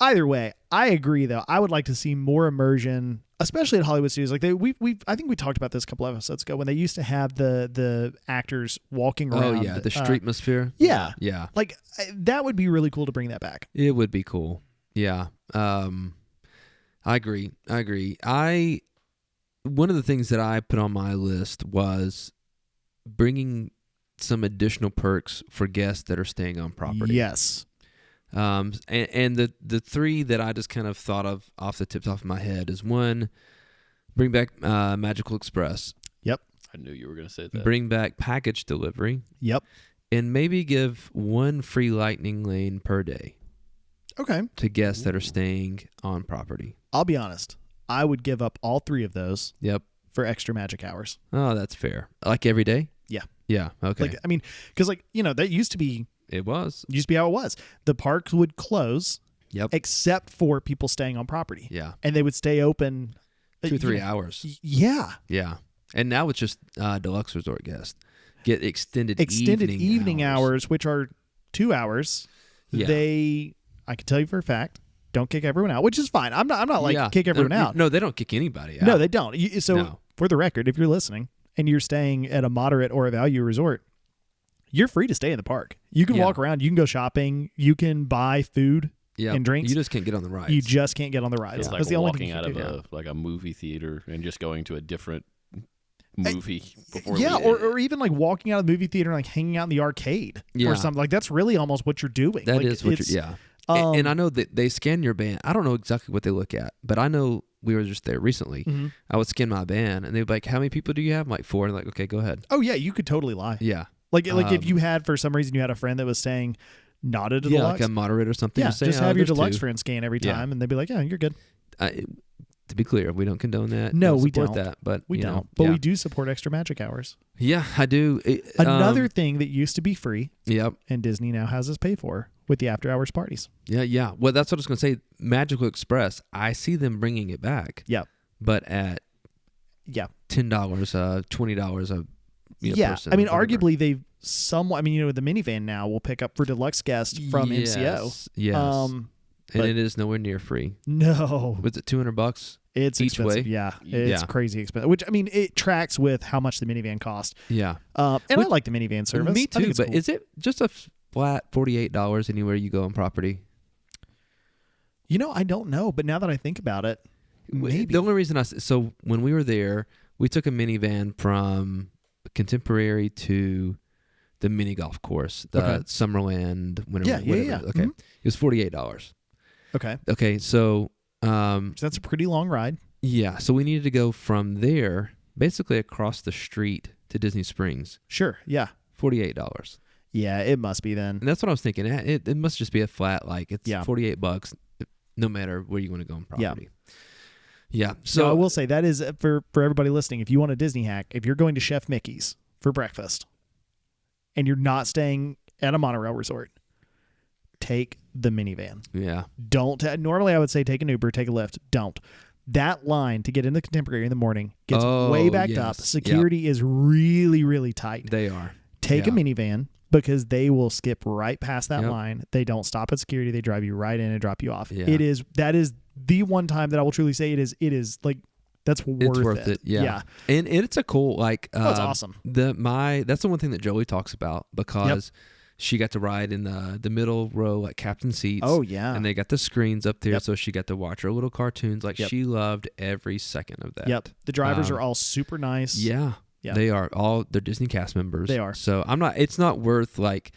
either way, I agree though. I would like to see more immersion, especially at Hollywood studios. Like I think we talked about this a couple episodes ago when they used to have the actors walking Oh, around. yeah. The streetmosphere. Yeah. Yeah. Like that would be really cool to bring that back. It would be cool. Yeah. I agree. One of the things that I put on my list was bringing some additional perks for guests that are staying on property. Yes. And the three that I just kind of thought of off the tips off my head is one, bring back Magical Express, Yep. I knew you were going to say that. bring back package delivery, Yep. and maybe give one free lightning lane per day Okay. to guests that are staying on property. I'll be honest. I would give up all three of those Yep. for extra magic hours. Oh, that's fair. Like every day? Yeah. Yeah. Okay. Like, I mean, because that used to be It was. how it was. The parks would close Yep. except for people staying on property. Yeah. And they would stay open 2-3 hours. Yeah. Yeah. And now it's just deluxe resort guests get extended Evening hours, which are 2 hours. Yeah. I can tell you for a fact, don't kick everyone out, which is fine. I'm not like Yeah. kick everyone out. No, they don't kick anybody out. No, they don't. So No. for the record, if you're listening and you're staying at a moderate or a value resort, you're free to stay in the park. You can Yeah. walk around. You can go shopping. You can buy food Yeah. and drinks. You just can't get on the rides. You just can't get on the rides. It's That's like the only walking thing out you of can do. a movie theater and just going to a different movie before. Yeah, leaving. or even like walking out of the movie theater and like hanging out in the arcade Yeah. or something. Like that's really almost what you're doing. That like, is what it's- you're, yeah. um, And I know that they scan your band. I don't know exactly what they look at, but I know we were just there recently. Mhm. I would scan my band, and they'd be like, "How many people do you have?" I'm like 4. And like, okay, go ahead. Oh yeah, you could totally lie. Yeah. Like if you had for some reason you had a friend that was staying not at a Yeah, deluxe. like a moderator or something. Yeah, say, just "Oh, have your there's deluxe 2." friend scan every Yeah. time, and they'd be like, "Yeah, you're good." To be clear, we don't condone that. No, we support don't. That, but We you don't, know, but yeah. we do support extra magic hours. Yeah, I do. Another thing that used to be free, Yep. and Disney now has us pay for with the after hours parties. Yeah. Well, that's what I was going to say. Magical Express. I see them bringing it back. Yep. But at Yeah. $10, $20 a person. I mean, whatever. arguably they've somewhat. I mean, the minivan now will pick up for deluxe guests from MCO. Yes. And But- it is nowhere near free. No, Was it $200? it's each expensive. way? Yeah, it's Yeah. crazy expensive. Which I mean, it tracks with how much the minivan cost. Yeah. And Which- I like the minivan service. Me I too, think it's but cool. is it just a flat $48 anywhere you go on property? I don't know. But now that I think about it, maybe. The only reason so when we were there, we took a minivan from Contemporary to the mini golf course, the Okay. Summerland, whatever. Yeah. Okay, Mhm. it was $48. Okay, Okay, so so that's a pretty long ride. yeah, so we needed to go from there basically across the street to Disney Springs. Sure. Yeah. $48. Yeah, it must be then. And that's what I was thinking. It must just be a flat, like it's Yeah. $48 no matter where you want to go on Yeah. property. Yeah. So So I will say that is for everybody listening. If you want a Disney hack, if you're going to Chef Mickey's for breakfast, and you're not staying at a monorail resort, take the minivan. yeah. Don't. Normally, I would say take an Uber, take a Lyft. Don't. That line to get in the Contemporary in the morning gets way backed up. yes. Security is really, really tight. They are. Take a Yeah. minivan because they will skip right past that Yep. line. They don't stop at security. They drive you right in and drop you off. Yeah. That is the one time that I will truly say it is like that's worth It's worth it. Yeah. And it's a cool like That's awesome. That's the one thing that Joey talks about because she got to ride in the middle row like captain seats. Oh yeah. And they got the screens up there, Yep. so she got to watch her little cartoons. Like Yep. she loved every second of that. Yep. The drivers Um, are all super nice. Yeah. Yeah. They are all they're Disney cast members. They are. So it's not worth like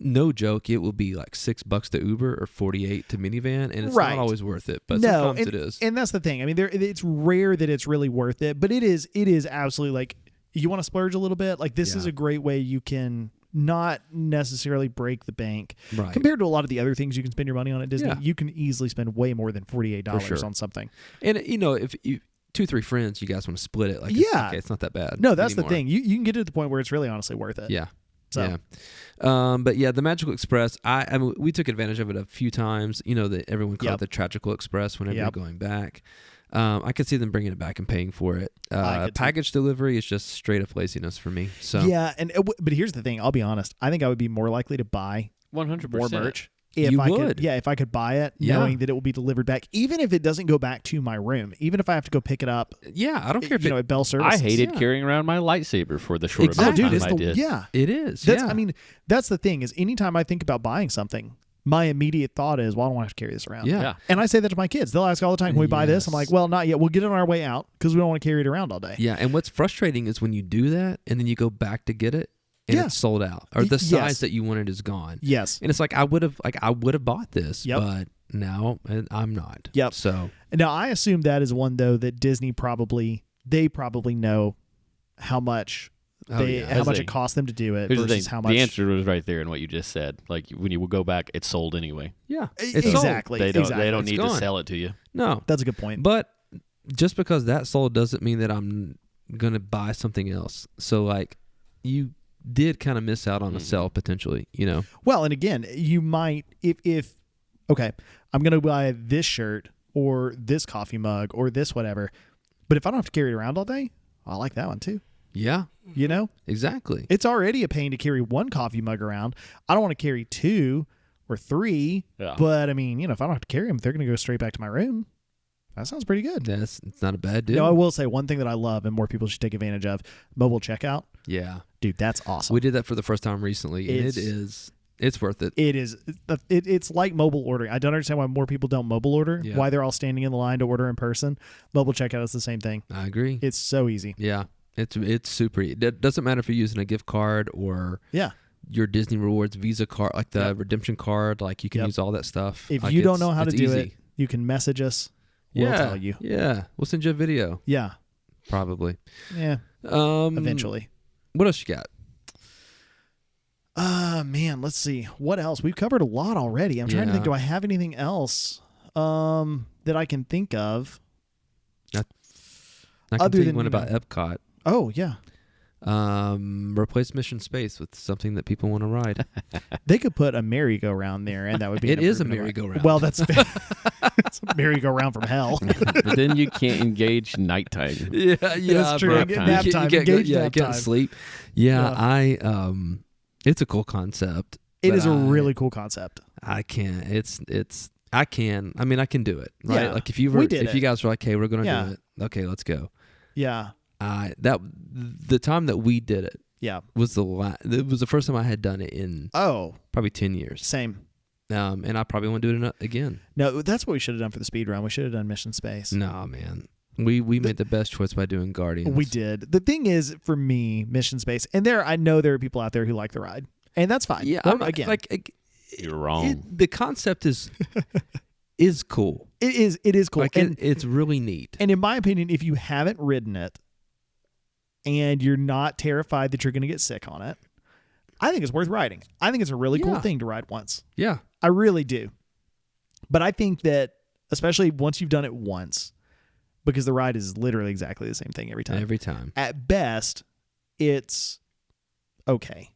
no joke, it will be like $6 to Uber or 48 to minivan, and it's Right. not always worth it. But No, sometimes it is. And that's the thing. I mean, it's rare that it's really worth it, but it is absolutely like you want to splurge a little bit. Like this is Yeah. a great way you can not necessarily break the bank Right. compared to a lot of the other things you can spend your money on at Disney. Yeah. You can easily spend way more than $48 For sure. on something. And if you 2-3 friends, you guys want to split it. Like Yeah. it's not that bad. No, that's anymore. the thing. You can get to the point where it's really honestly worth it. Yeah. So Yeah. But yeah, the Magical Express, I mean, we took advantage of it a few times. That everyone called Yep. it the Tragical Express whenever Yep. you're going back. I could see them bringing it back and paying for it. I could too. Package delivery is just straight up laziness for me. So yeah, but here's the thing. I'll be honest. I think I would be more likely to buy 100%. more merch if You I would. could. Yeah, if I could buy it, Yeah. knowing that it will be delivered back, even if it doesn't go back to my room, even if I have to go pick it up. yeah, I don't care if at Bell Services. I hated Yeah. carrying around my lightsaber for the short Exactly. amount Oh, of dude, time it's I did. yeah. it is. That's yeah. I mean, that's the thing is anytime I think about buying something, my immediate thought is, well, I don't want to have to carry this around. Yeah. Yeah. And I say that to my kids. They'll ask all the time, can we buy this? I'm like, Yes. well, not yet. We'll get it on our way out because we don't want to carry it around all day. Yeah, and what's frustrating is when you do that and then you go back to get it and Yeah. it's sold out or the Yes. size that you wanted is gone. Yes. And it's like I would have bought this, Yep. but now I'm not. Yep. So Now, I assume that is one, though, that Disney probably know how much Oh, yeah. how much They- it costs them to do it Here's the versus thing. how much. The answer was right there in what you just said. Like when you would go back, it's sold anyway. yeah, it's sold. Exactly. They don't. exactly. They don't It's need gone. to sell it to you. No, That's a good point. but just because that sold doesn't mean that I'm gonna buy something else. So like, you did kind of miss out on a sell potentially. Well, and again, you might if okay, I'm gonna buy this shirt or this coffee mug or this whatever, but if I don't have to carry it around all day, I like that one too. Yeah, You know, exactly. it's already a pain to carry one coffee mug around. I don't want to carry 2 or 3, Yeah. but I mean, if I don't have to carry them, they're gonna go straight back to my room. That sounds pretty good. It's not a bad deal. No, I will say one thing that I love and more people should take advantage of: mobile checkout. Yeah, Dude, that's awesome. we did that for the first time recently, and it's worth it. It is. It's like mobile ordering. I don't understand why more people don't mobile order. Yeah. Why they're all standing in the line to order in person. Mobile checkout is the same thing. I agree. It's so easy. Yeah, it's super. It doesn't matter if you're using a gift card or Yeah. your Disney Rewards Visa card, like the Yep. redemption card. Like you can Yep. use all that stuff. If Like, you don't know how to it's do easy. it, you can message us. We'll yeah, tell you. Yeah, we'll send you a video Yeah. probably. Yeah. Eventually. Eventually. What else you got? Man, let's see. What else? We've covered a lot already. I'm trying to think, Yeah. do I have anything else that I can think of? I can Other tell you than, one you about know- Epcot. Oh, yeah. Replace Mission Space with something that people want to ride. They could put a merry-go-round there, and that would be It an is a improvement. merry-go-round. Well, that's it's a merry-go-round from hell. But then you can't engage nighttime. yeah, That's true. bro. Get Nap nap You time. can't go- Engage yeah, nap you can't time. sleep. Yeah, Yeah. it's a cool concept. It but is a really cool concept. I can't. It's I can. I mean, I can do it, right? Yeah, Like if you guys were like, "Hey, we're gonna Yeah. do it," okay, let's go. Yeah. The time that we did it Yeah. was it was the first time I had done it in Oh, probably 10 years. same. And I probably want to do it again. No, that's what we should have done for the speed run. We should have done Mission Space. Nah, man. We made the best choice by doing Guardians. We did. The thing is, for me, Mission Space, and I know there are people out there who like the ride, and that's fine. Yeah, Well, again, You're wrong. the concept is cool. it is cool. Like and, it's really neat. and in my opinion, if you haven't ridden it and you're not terrified that you're going to get sick on it, I think it's worth riding. I think it's a really cool Yeah. thing to ride once. Yeah. I really do. But I think that, especially once you've done it once, because the ride is literally exactly the same thing every time. Every time. At best, it's okay.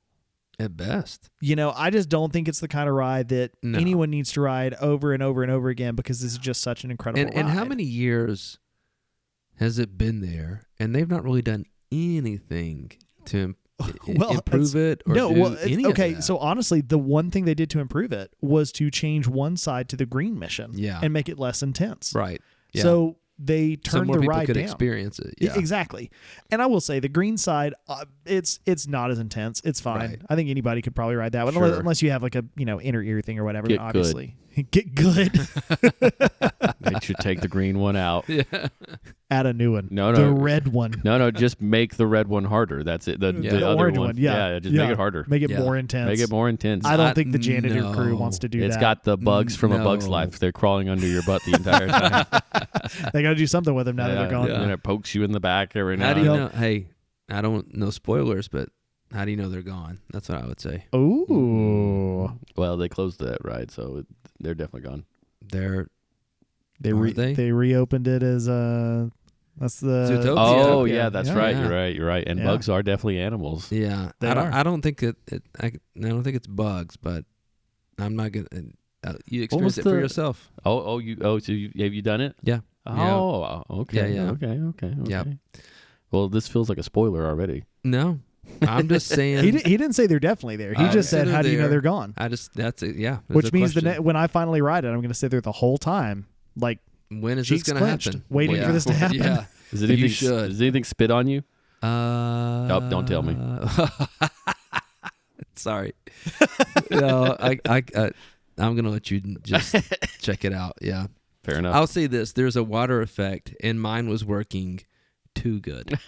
At best. I just don't think it's the kind of ride that No. anyone needs to ride over and over and over again, because this is just such an incredible ride. And how many years has it been there? And they've not really done anything to improve it or do any of that. So honestly, the one thing they did to improve it was to change one side to the green mission and make it less intense. Right. Yeah. So they turned more the people ride could down. experience it. Yeah. Exactly. And I will say the green side, it's not as intense. It's fine. Right. I think anybody could probably ride that one, Sure. unless you have like a inner ear thing or whatever. Get obviously, get good. They should take the green one out. Yeah. Add a new one. No. The red one. No, just make the red one harder. That's it. The The other orange one. one. Yeah. just make it harder. Make it Yeah. more intense. Make it more intense. I don't think the janitor crew no. wants to do It's that. got the bugs from A Bug's No. Life. They're crawling under your butt the entire time. They got to do something with them now that they're gone. Yeah. And it pokes you in the back every now How do and you then. know? Hey, I don't know spoilers, but how do you know they're gone? That's what I would say. Ooh. Well, they closed that ride, so they're definitely gone. They Aren't they? reopened it as that's the Zootopia. Oh, Yeah. yeah, that's Yeah. right. Yeah. You're right. And Yeah. bugs are definitely animals. Yeah, They I don't. are. I don't think I don't think it's bugs, but I'm not gonna. You experience was it for the- yourself. So have you done it? Yeah. Oh, okay. Yeah. Okay. Yeah. Well, this feels like a spoiler already. No, I'm just saying. he didn't say they're definitely there. He I just said, consider "How do you know they're- they're gone?" That's it. Yeah. there's Which a means question. when I finally ride it, I'm going to sit there the whole time, like When is this cheeks going to clenched, happen? waiting for this to happen. Yeah. Does You anything should. Does anything spit on you? Nope, don't tell me. Sorry. No, I'm gonna let you just check it out. Yeah. Fair enough. I'll say this: there's a water effect, and mine was working too good.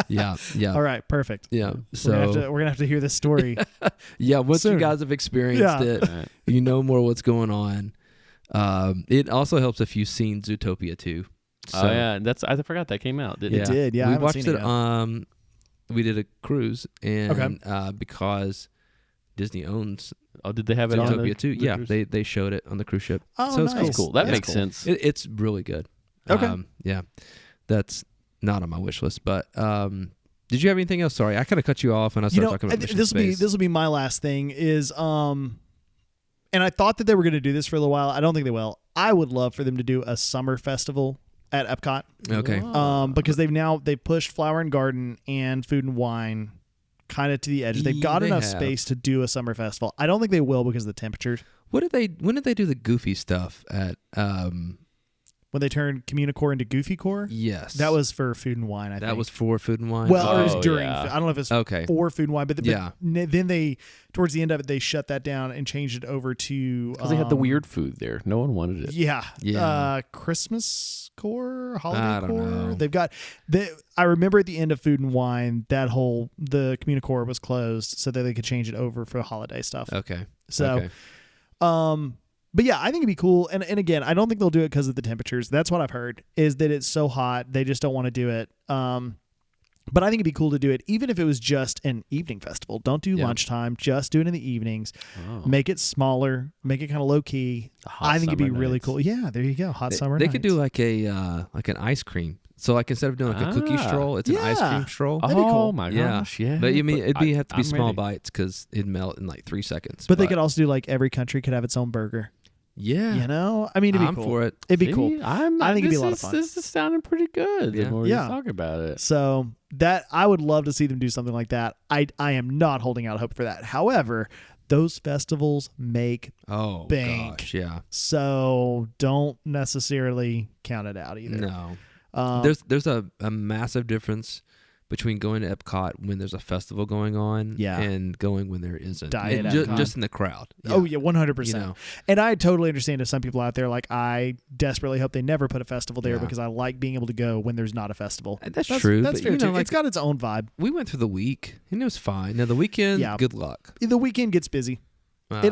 Yeah. All right, perfect. Yeah. We're gonna have to hear this story. Yeah. Once soon. you guys have experienced Yeah. it, Right. you know more what's going on. It also helps if you've seen Zootopia too. Oh yeah, I forgot that came out. Didn't It did, yeah, I We haven't watched seen it. it yet. We did a cruise, and Okay. because Disney owns Oh, did they have it on Zootopia the, too. the Yeah, cruise? they showed it on the cruise ship. Oh, so it's nice. That's cool. That That's makes cool. sense. It's really good. Okay. Yeah, that's not on my wish list. But did you have anything else? Sorry, I kind of cut you off when I started talking about Mission Space. This will be my last thing is and I thought that they were going to do this for a little while. I don't think they will. I would love for them to do a summer festival at Epcot. Okay. Because they've pushed Flower and Garden and Food and Wine kind of to the edge. They've got They enough have. space to do a summer festival. I don't think they will because of the temperatures. When did they do the goofy stuff at? When they turned Communicore into Goofy Core, Yes, that was for Food and Wine. I think that was for Food and Wine. well, or it was Oh, during. yeah. I don't know if it's Okay. for Food and Wine, but Yeah. then they towards the end of it they shut that down and changed it over to Because they had the weird food there. No one wanted it. Yeah. Yeah. Christmas core, I holiday don't core. know. They've got I remember at the end of Food and Wine, the Communicore was closed so that they could change it over for holiday stuff. Okay. So Okay. but yeah, I think it'd be cool. And again, I don't think they'll do it because of the temperatures. That's what I've heard is that it's so hot they just don't want to do it. But I think it'd be cool to do it even if it was just an evening festival. Don't do Yeah. lunchtime. Just do it in the evenings. Oh. Make it smaller. Make it kind of low key. Hot I think it'd be summer really nights. cool. Yeah, there you go. Hot summer They nights. could do like an ice cream. So like instead of doing like a cookie Ah. stroll, it's an ice Yeah. cream stroll. That'd be Oh cool. my Yeah. gosh, yeah. But you mean it'd have to be I'm small ready. bites because it'd melt in like 3 seconds. But they could also do like every country could have its own burger. Yeah. You know, I mean, it'd be I'm cool. for it. It'd be See, cool. I think it'd be a lot of fun. This is sounding pretty good. Yeah. The more Yeah. you talk about it. So that I would love to see them do something like that. I am not holding out hope for that. However, those festivals make Oh bank. gosh, yeah. So don't necessarily count it out either. No. There's a massive difference between going to Epcot when there's a festival going on and going when there isn't. Diet And Epcot. just in the crowd. Oh yeah, 100%. You know. And I totally understand if some people out there like, I desperately hope they never put a festival there Yeah. because I like being able to go when there's not a festival. That's true. That's but, fair you know, too. like, It's got its own vibe. we went through the week and it was fine. Now the weekend, good luck. The weekend gets busy. But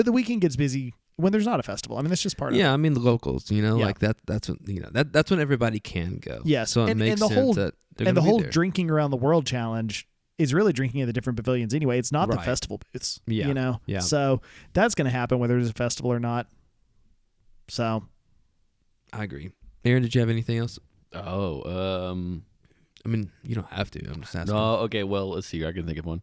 the weekend gets busy when there's not a festival. I mean, that's just part of it. Yeah, I mean the locals, Yeah. like that's when that's when everybody can go. Yes. So it And makes the sense whole- that they're And the gonna be whole there. drinking around the world challenge is really drinking at the different pavilions anyway. It's not the Right. festival booths. Yeah. You know? Yeah. So that's going to happen whether there's a festival or not. So I agree. Aaron, did you have anything else? Oh, I mean, you don't have to. I'm just asking. no. Okay, well, let's see. I can think of one.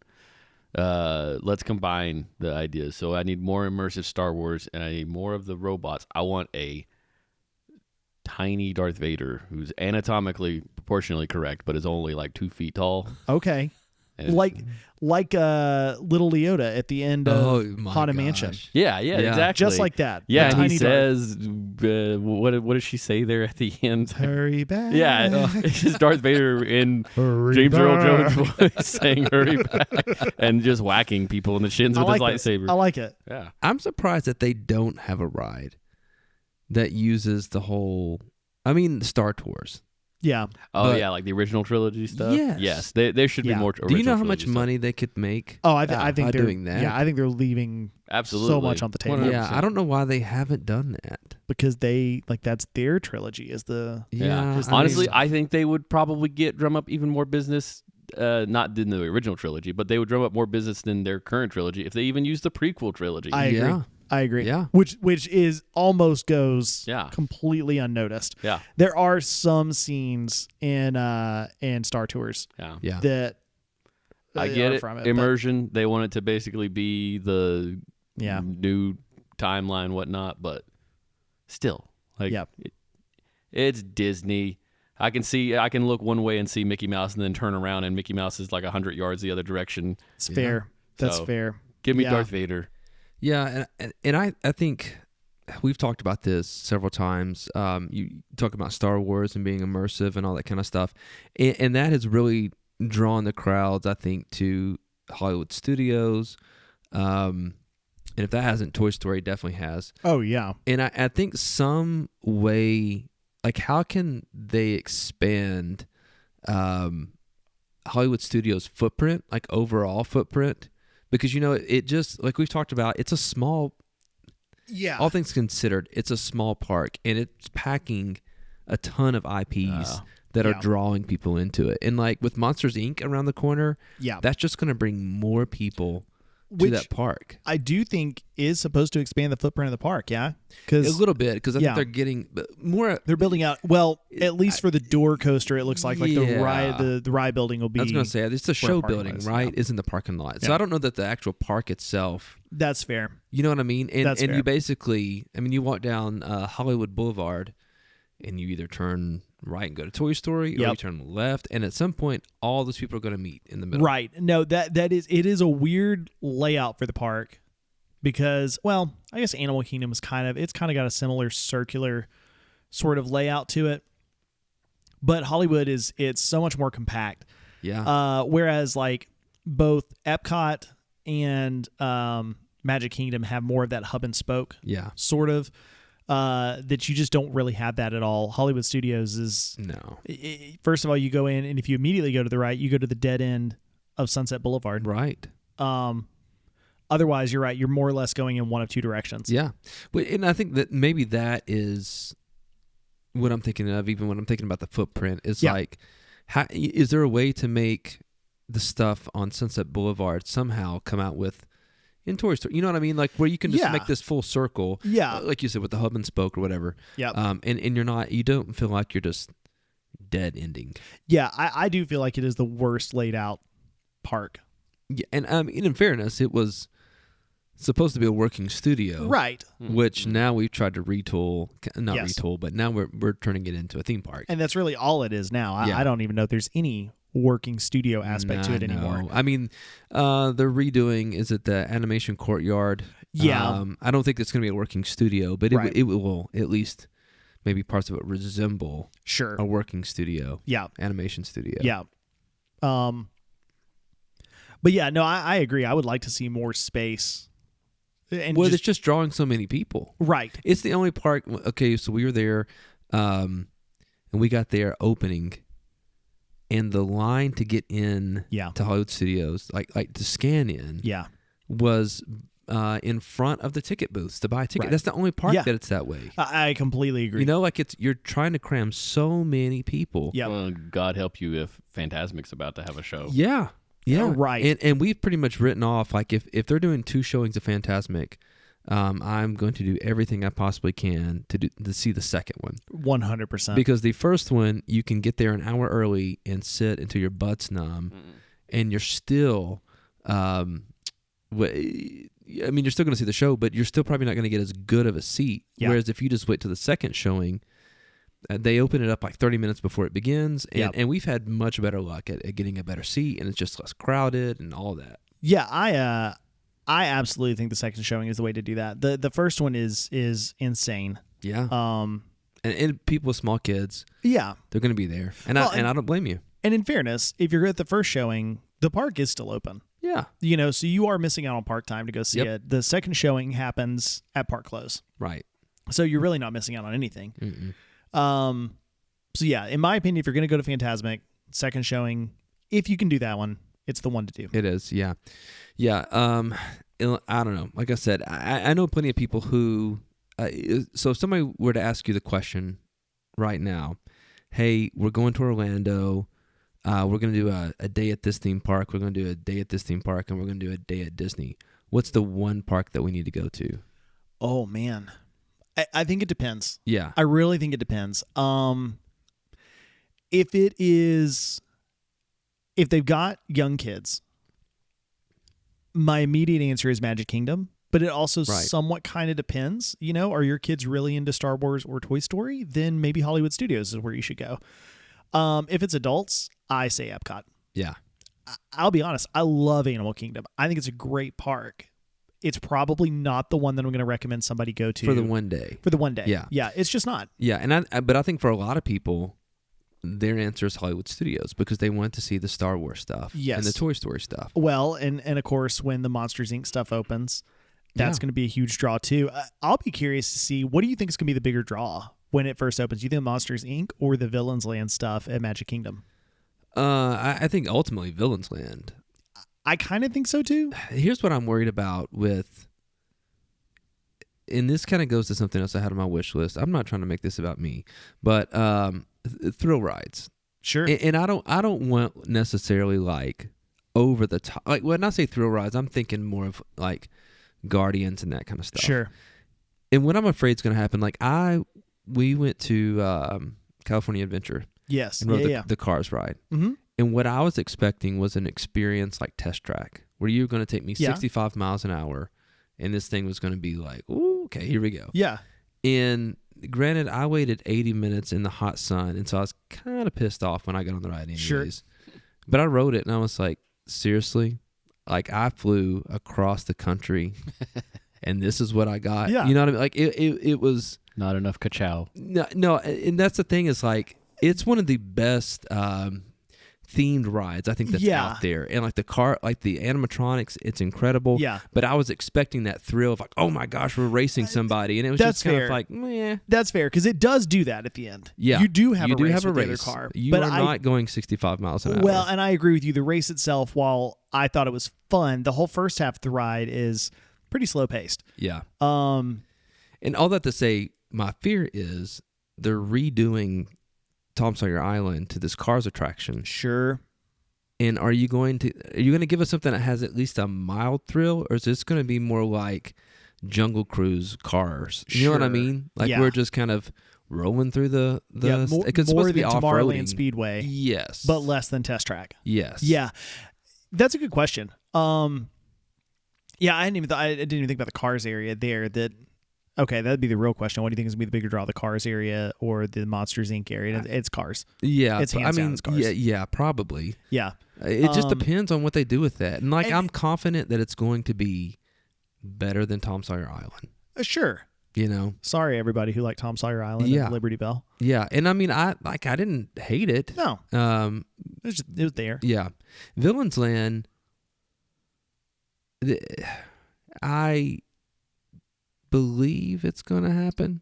Let's combine the ideas. So I need more immersive Star Wars, and I need more of the robots. I want a tiny Darth Vader who's anatomically proportionally correct, but is only like 2 feet tall. okay. And Like little Leota at the end Oh of my Haunted gosh. Mansion. yeah, Yeah. exactly. Just like that. Yeah, A and tiny he says, what does she say there at the end? Hurry back. Yeah, it's just Darth Vader in Hurry James Earl back. Jones' voice saying "Hurry back" and just whacking people in the shins I with like his it. lightsaber. I like it. Yeah, I'm surprised that they don't have a ride that uses the whole. I mean, Star Tours. Yeah. oh But- yeah, like the original trilogy stuff. Yes. There should Yeah. be more. Do you know how much original trilogy money they could make? Oh, I think by they're doing that? Yeah, I think they're leaving stuff. Absolutely, so much on the table. 100%. Yeah, I don't know why they haven't done that. because they that's their trilogy is the Yeah, Just honestly, amazing. I think they would probably drum up even more business. Not in the original trilogy, but they would drum up more business than their current trilogy if they even used the prequel trilogy. I agree. Yeah. I agree. Yeah. Which is almost goes Yeah. completely unnoticed. yeah, There are some scenes in Star Tours yeah. Yeah. that I are get it. from but Immersion. They want it to basically be the Yeah. new timeline, whatnot, but still, like, Yeah. it's Disney. I can look one way and see Mickey Mouse, and then turn around and Mickey Mouse is like 100 yards the other direction. It's Yeah. fair. That's So, fair. Give me Yeah. Darth Vader. Yeah, and I think we've talked about this several times. You talk about Star Wars and being immersive and all that kind of stuff, and that has really drawn the crowds, I think, to Hollywood studios. And if that hasn't, Toy Story definitely has. Oh yeah. And I think some way, like, how can they expand Hollywood studios' footprint, like overall footprint? Because, it just, like we've talked about, it's a small, Yeah. all things considered, it's a small park, and it's packing a ton of IPs that are Yeah. drawing people into it. And, like, with Monsters, Inc. around the corner, Yeah. that's just going to bring more people to Which that park. I do think is supposed to expand the footprint of the park, yeah? A Because little bit, because I Yeah. think they're getting more. they're building out at least for the door coaster, it looks like the Yeah. ride the ride building will be I was going to say, it's a where show parking building, was, right? yeah. Is in the parking lot. So Yeah. I don't know that the actual park itself, that's fair. you know what I mean? And That's and fair. you basically, you walk down Hollywood Boulevard, and you either turn right and go to Toy Story, or Yep. you turn left, and at some point, all those people are going to meet in the middle. Right. No, it is a weird layout for the park because, well, I guess Animal Kingdom is kind of got a similar circular sort of layout to it. But Hollywood it's so much more compact. Yeah. Whereas like both Epcot and Magic Kingdom have more of that hub and spoke Yeah. sort of that you just don't really have that at all. Hollywood Studios is No. first of all, you go in, and if you immediately go to the right, you go to the dead end of Sunset Boulevard. Right. Otherwise, you're right. You're more or less going in one of two directions. Yeah. But, and I think that maybe that is what I'm thinking of, even when I'm thinking about the footprint, is Yeah. like, is there a way to make the stuff on Sunset Boulevard somehow come out with in Toy Story? You know what I mean? Like, where you can just Yeah. make this full circle. Yeah. Like you said, with the hub and spoke or whatever. Yep. And you don't feel like you're just dead ending. Yeah, I do feel like it is the worst laid out park. Yeah. And in fairness, it was supposed to be a working studio. Right. Which now we've tried to retool, Yes. but now we're turning it into a theme park. And that's really all it is now. Yeah. I don't even know if there's any working studio aspect to it anymore. I mean, they're redoing. Is it the animation courtyard? Yeah. I don't think it's going to be a working studio, but Right. it will at least maybe parts of it resemble Sure. a working studio. Yeah. Animation studio. Yeah. But yeah, no, I agree. I would like to see more space. And Well, just, it's just drawing so many people. right. It's the only park. Okay, so we were there, and we got there opening, and the line to get in Yeah. to Hollywood Studios, like to scan in, Yeah. was in front of the ticket booths to buy a ticket. Right. That's the only park Yeah. that it's that way. I completely agree. You know, like you're trying to cram so many people. Yeah. Well, God help you if Fantasmic's about to have a show. Yeah. Yeah. Right. And we've pretty much written off, like, if they're doing 2 showings of Fantasmic, I'm going to do everything I possibly can to see the second one. 100%. Because the first one, you can get there an hour early and sit until your butt's numb, and you're still, I mean, you're still going to see the show, but you're still probably not going to get as good of a seat. Yeah. Whereas if you just wait till the second showing, they open it up like 30 minutes before it begins, and we've had much better luck at getting a better seat, and it's just less crowded and all that. Yeah, I absolutely think the second showing is the way to do that. The first one is insane. Yeah. Um, And people with small kids, yeah. they're going to be there, and Well, I don't blame you. And in fairness, if you're at the first showing, the park is still open. Yeah. You know, so you are missing out on park time to go see Yep. it. The second showing happens at park close. Right. So you're really not missing out on anything. Mm-mm. So yeah, in my opinion, if you're going to go to Fantasmic, second showing, if you can do that one, it's the one to do. It is, yeah. Yeah, I don't know. Like I said, I know plenty of people who, so if somebody were to ask you the question right now, hey, we're going to Orlando, we're going to do a day at this theme park, we're going to do a day at this theme park, and we're going to do a day at Disney. What's the one park that we need to go to? Oh, man. I think it depends. Yeah. I really think it depends. If they've got young kids, my immediate answer is Magic Kingdom, but it also somewhat kind of depends. You know, are your kids really into Star Wars or Toy Story? Then maybe Hollywood Studios is where you should go. If it's adults, I say Epcot. Yeah. I'll be honest, I love Animal Kingdom. I think it's a great park. It's probably not the one that I'm going to recommend somebody go to For the one day. For the one day. Yeah. Yeah, it's just not. Yeah, and but I think for a lot of people, their answer is Hollywood Studios because they want to see the Star Wars stuff and the Toy Story stuff. Well, and of course, when the Monsters Inc. stuff opens, that's going to be a huge draw too. I'll be curious to see, what do you think is going to be the bigger draw when it first opens? Do you think Monsters Inc. or the Villains Land stuff at Magic Kingdom? I think ultimately Villains Land. I kind of think so too. Here's what I'm worried about with, and this kind of goes to something else I had on my wish list. I'm not trying to make this about me, but thrill rides. Sure. And I don't want necessarily like over the top. Like when I say thrill rides, I'm thinking more of like Guardians and that kind of stuff. Sure. And what I'm afraid is going to happen, like we went to California Adventure. Yes. And rode the Cars ride. Mm-hmm. And what I was expecting was an experience like Test Track, where you were going to take me 65 miles an hour, and this thing was going to be like, ooh, okay, here we go. Yeah. And granted, I waited 80 minutes in the hot sun, and so I was kind of pissed off when I got on the ride anyways. Sure. But I rode it, and I was like, seriously? Like, I flew across the country, and this is what I got? Yeah. You know what I mean? Like, it was... Not enough ka-chow. No, and that's the thing is, like, it's one of the best... themed rides I think that's out there, and like the animatronics, it's incredible. Yeah. But I was expecting that thrill of like, oh my gosh, we're racing somebody, and it was just kind of like, meh. That's fair, because it does do that at the end. Yeah, you do have a race have a with the other race. car. You but are not going 65 miles an hour. Well, and I agree with you. The race itself, while I thought it was fun, the whole first half of the ride is pretty slow paced. Yeah. And all that to say, my fear is they're redoing Tom Sawyer Island to this Cars attraction. Sure. And are you going to give us something that has at least a mild thrill, or is this going to be more like Jungle Cruise Cars? You know what I mean? Like we're just kind of rolling through the more, it's more supposed to be than off-roading. Tomorrowland Speedway. Yes. But less than Test Track. Yes. Yeah. That's a good question. Yeah, I didn't even think about the Cars area there. That Okay, that'd be the real question. What do you think is going to be the bigger draw, the Cars area or the Monsters Inc. area? It's Cars. Yeah, It's hands down, it's Cars. yeah, probably. Yeah. It just depends on what they do with that. And and- I'm confident that it's going to be better than Tom Sawyer Island. Sure. You know. Sorry, everybody who liked Tom Sawyer Island and Liberty Bell. Yeah, and I mean, I didn't hate it. No. It was there. Yeah, Villains Land. I believe it's going to happen,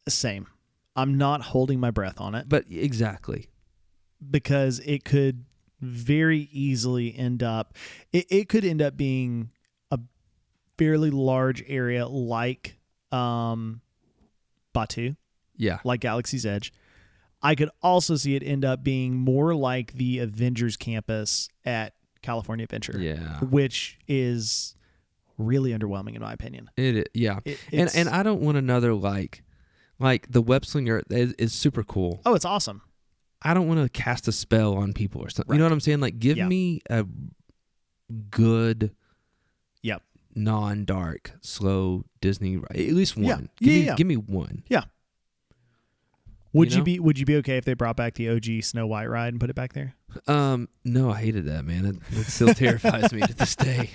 Same. I'm not holding my breath on it but exactly. because it could very easily end up. It could end up being a fairly large area like Batu, Yeah, like Galaxy's Edge. I could also see it end up being more like the Avengers campus at California Adventure, yeah. which is really underwhelming in my opinion. Yeah, It's- and I don't want another like the web slinger is super cool. Oh, it's awesome. I don't want to cast a spell on people or something. Right. You know what I'm saying? Like, give Yeah. me a good, Yep. non-dark, slow Disney ride. At least Yeah. one. Yeah. Give me one. Would You know? you be okay if they brought back the OG Snow White ride and put it back there? No, I hated that, man. It still terrifies me to this day.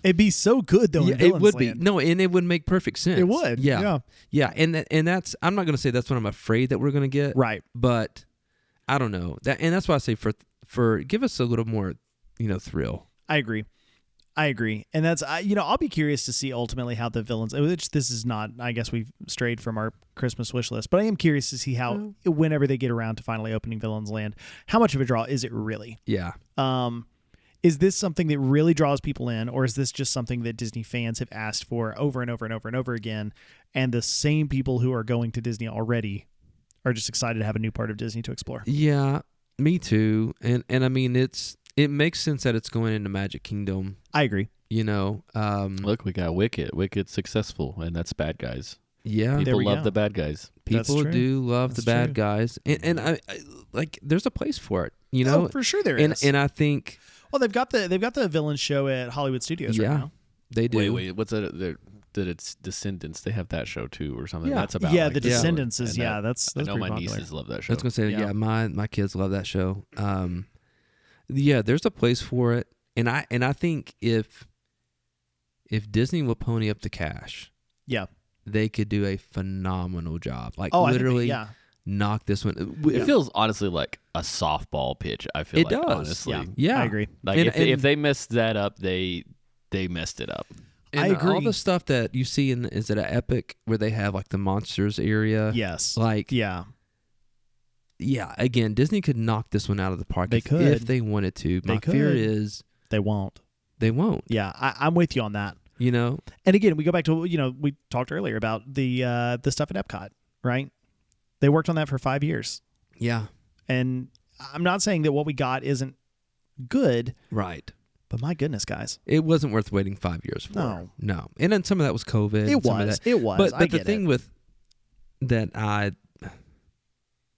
It'd be so good though. Yeah, in it would Villains be. Land. No, and it would make perfect sense. It would. Yeah. And that's. I'm not going to say that's what I'm afraid that we're going to get. Right. But I don't know and that's why I say for give us a little more, thrill. I agree. And that's, I'll be curious to see ultimately how the villains, which this is not, I guess we've strayed from our Christmas wish list, but I am curious to see how, whenever they get around to finally opening Villains Land, how much of a draw is it really? Yeah. Is this something that really draws people in, or is this just something that Disney fans have asked for over and over and over and over again, and the same people who are going to Disney already are just excited to have a new part of Disney to explore? Yeah, me too. And I mean, it makes sense that it's going into Magic Kingdom. I agree. Look, we got Wicked. Wicked's successful, and that's bad guys. Yeah, There People we love go. the bad guys. That's people true. do love That's the bad true. guys, and I like. There's a place for it, Oh, for sure there is. And I think Well, they've got the villain show at Hollywood Studios right now. they do. Wait, what's that? That it's Descendants. They have that show too, or something. Yeah. That's about Yeah, like the this. Descendants is And that's I know pretty my popular. nieces love that I show. was gonna say, Yeah. my kids love that show. Yeah, there's a place for it, and I think if Disney will pony up the cash, Yeah. they could do a phenomenal job. Like Oh, I think they- literally yeah. knock this one. It feels honestly like a softball pitch. I feel It like does. honestly, Yeah. Yeah, I agree. like And- if they messed that up, they messed it up. And I agree. all the stuff that you see is it an Epic where they have like the monsters area. Yes. Like Yeah. yeah, again, Disney could knock this one out of the park They if could. they wanted to. They My fear could. is They won't. they won't. Yeah, I'm with you on that. You know? And again, we go back to we talked earlier about the stuff at Epcot, right? They worked on that for 5 years, Yeah. and I'm not saying that what we got isn't good, Right. but my goodness, guys, It wasn't worth waiting 5 years for. No. And then some of that was COVID. it some of was. that- It was. But I the get thing it. with that I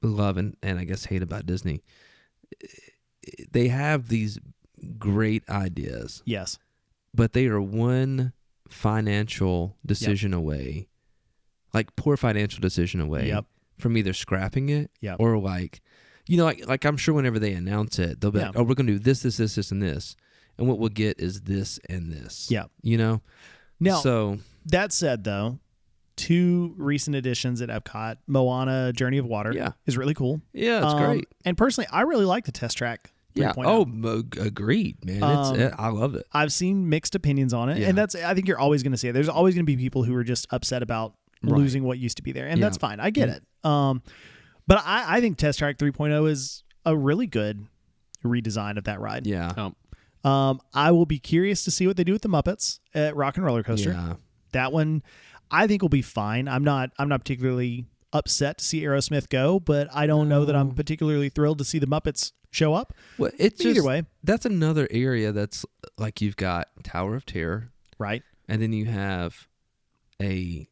love and I guess hate about Disney, they have these great ideas, Yes. but they are one financial decision away, like poor financial decision away Yep. from either scrapping it Yep. or like I'm sure whenever they announce it, they'll be like, Yeah. oh, we're going to do this, and this. And what we'll get is this and this. Yeah. You know? Now, So, that said, though, 2 recent additions at Epcot, Moana Journey of Water, Yeah. is really cool. yeah, it's great. And personally, I really like the test track. Yeah. 3.0. Oh, agreed, man. I love it. I've seen mixed opinions on it, Yeah. and I think you're always going to see it. There's always going to be people who are just upset about Right. losing what used to be there, and Yeah. that's fine. I get it. But I think Test Track 3.0 is a really good redesign of that ride. Yeah. I will be curious to see what they do with the Muppets at Rock and Roller Coaster. Yeah. That one, I think will be fine. I'm not particularly upset to see Aerosmith go, but I don't know that I'm particularly thrilled to see the Muppets show up. Well, it's Either just, way, that's another area that's like you've got Tower of Terror, right? and then you have a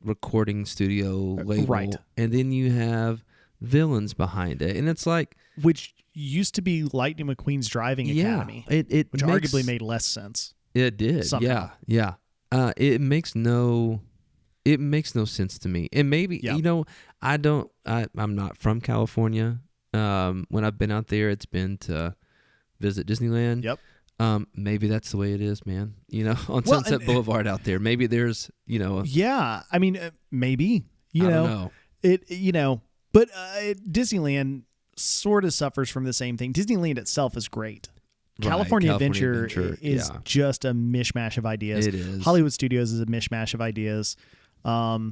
recording studio label, right. and then you have villains behind it, and it's like Which used to be Lightning McQueen's Driving yeah, Academy, it which makes, arguably made less sense. it did, somehow. yeah. It makes no sense to me. And maybe Yep. I'm not from California. When I've been out there, it's been to visit Disneyland. Yep. Maybe that's the way it is, man. On Well, Sunset Boulevard out there. Maybe there's, Yeah, I mean, maybe I don't know. but Disneyland sort of suffers from the same thing. Disneyland itself is great. Right, California Adventure is yeah. just a mishmash of ideas. It is. Hollywood Studios is a mishmash of ideas. But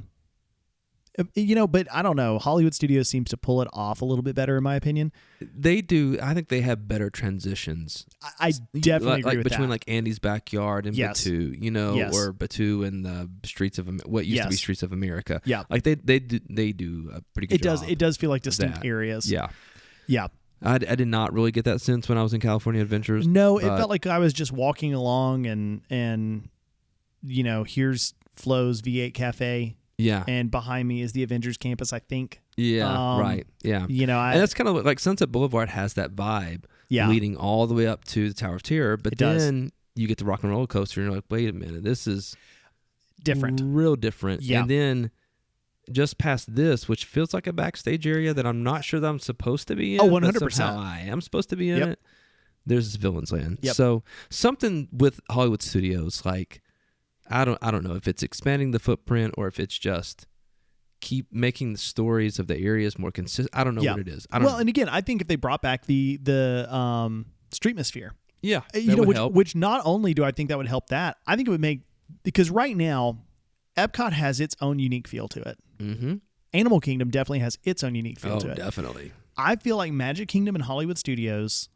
I don't know. Hollywood Studios seems to pull it off a little bit better, in my opinion. They do. I think they have better transitions. I definitely agree with between that. like Andy's Backyard and Yes. Batu, Yes. or Batu and the Streets of what used to be Yes. Streets of America. Yeah. Like they do a pretty good job. It does feel like of distinct that. areas. Yeah. Yeah. I did not really get that sense when I was in California Adventures. No, it felt like I was just walking along and here's Flo's V8 Cafe, Yeah. and behind me is the Avengers campus, I think. Yeah. Right. Yeah. And And that's kind of like Sunset Boulevard has that vibe, Yeah. leading all the way up to the Tower of Terror. But It does. then you get the Rock and Roller Coaster, and you're like, wait a minute, this is different. real different. Yeah. And then just past this, which feels like a backstage area that I'm not sure that I'm supposed to be in. Oh, but 100%. somehow I am supposed to be in Yep. it. There's Villains Land. Yep. So something with Hollywood Studios, like I don't know if it's expanding the footprint or if it's just keep making the stories of the areas more consistent. I don't know Yeah. what it is. I don't know. And again, I think if they brought back the Streetmosphere, Yeah, that would help. which not only do I think that would help that, I think it would make, because right now Epcot has its own unique feel to it. Mm-hmm. Animal Kingdom definitely has its own unique feel Oh, to it. definitely. I feel like Magic Kingdom and Hollywood Studios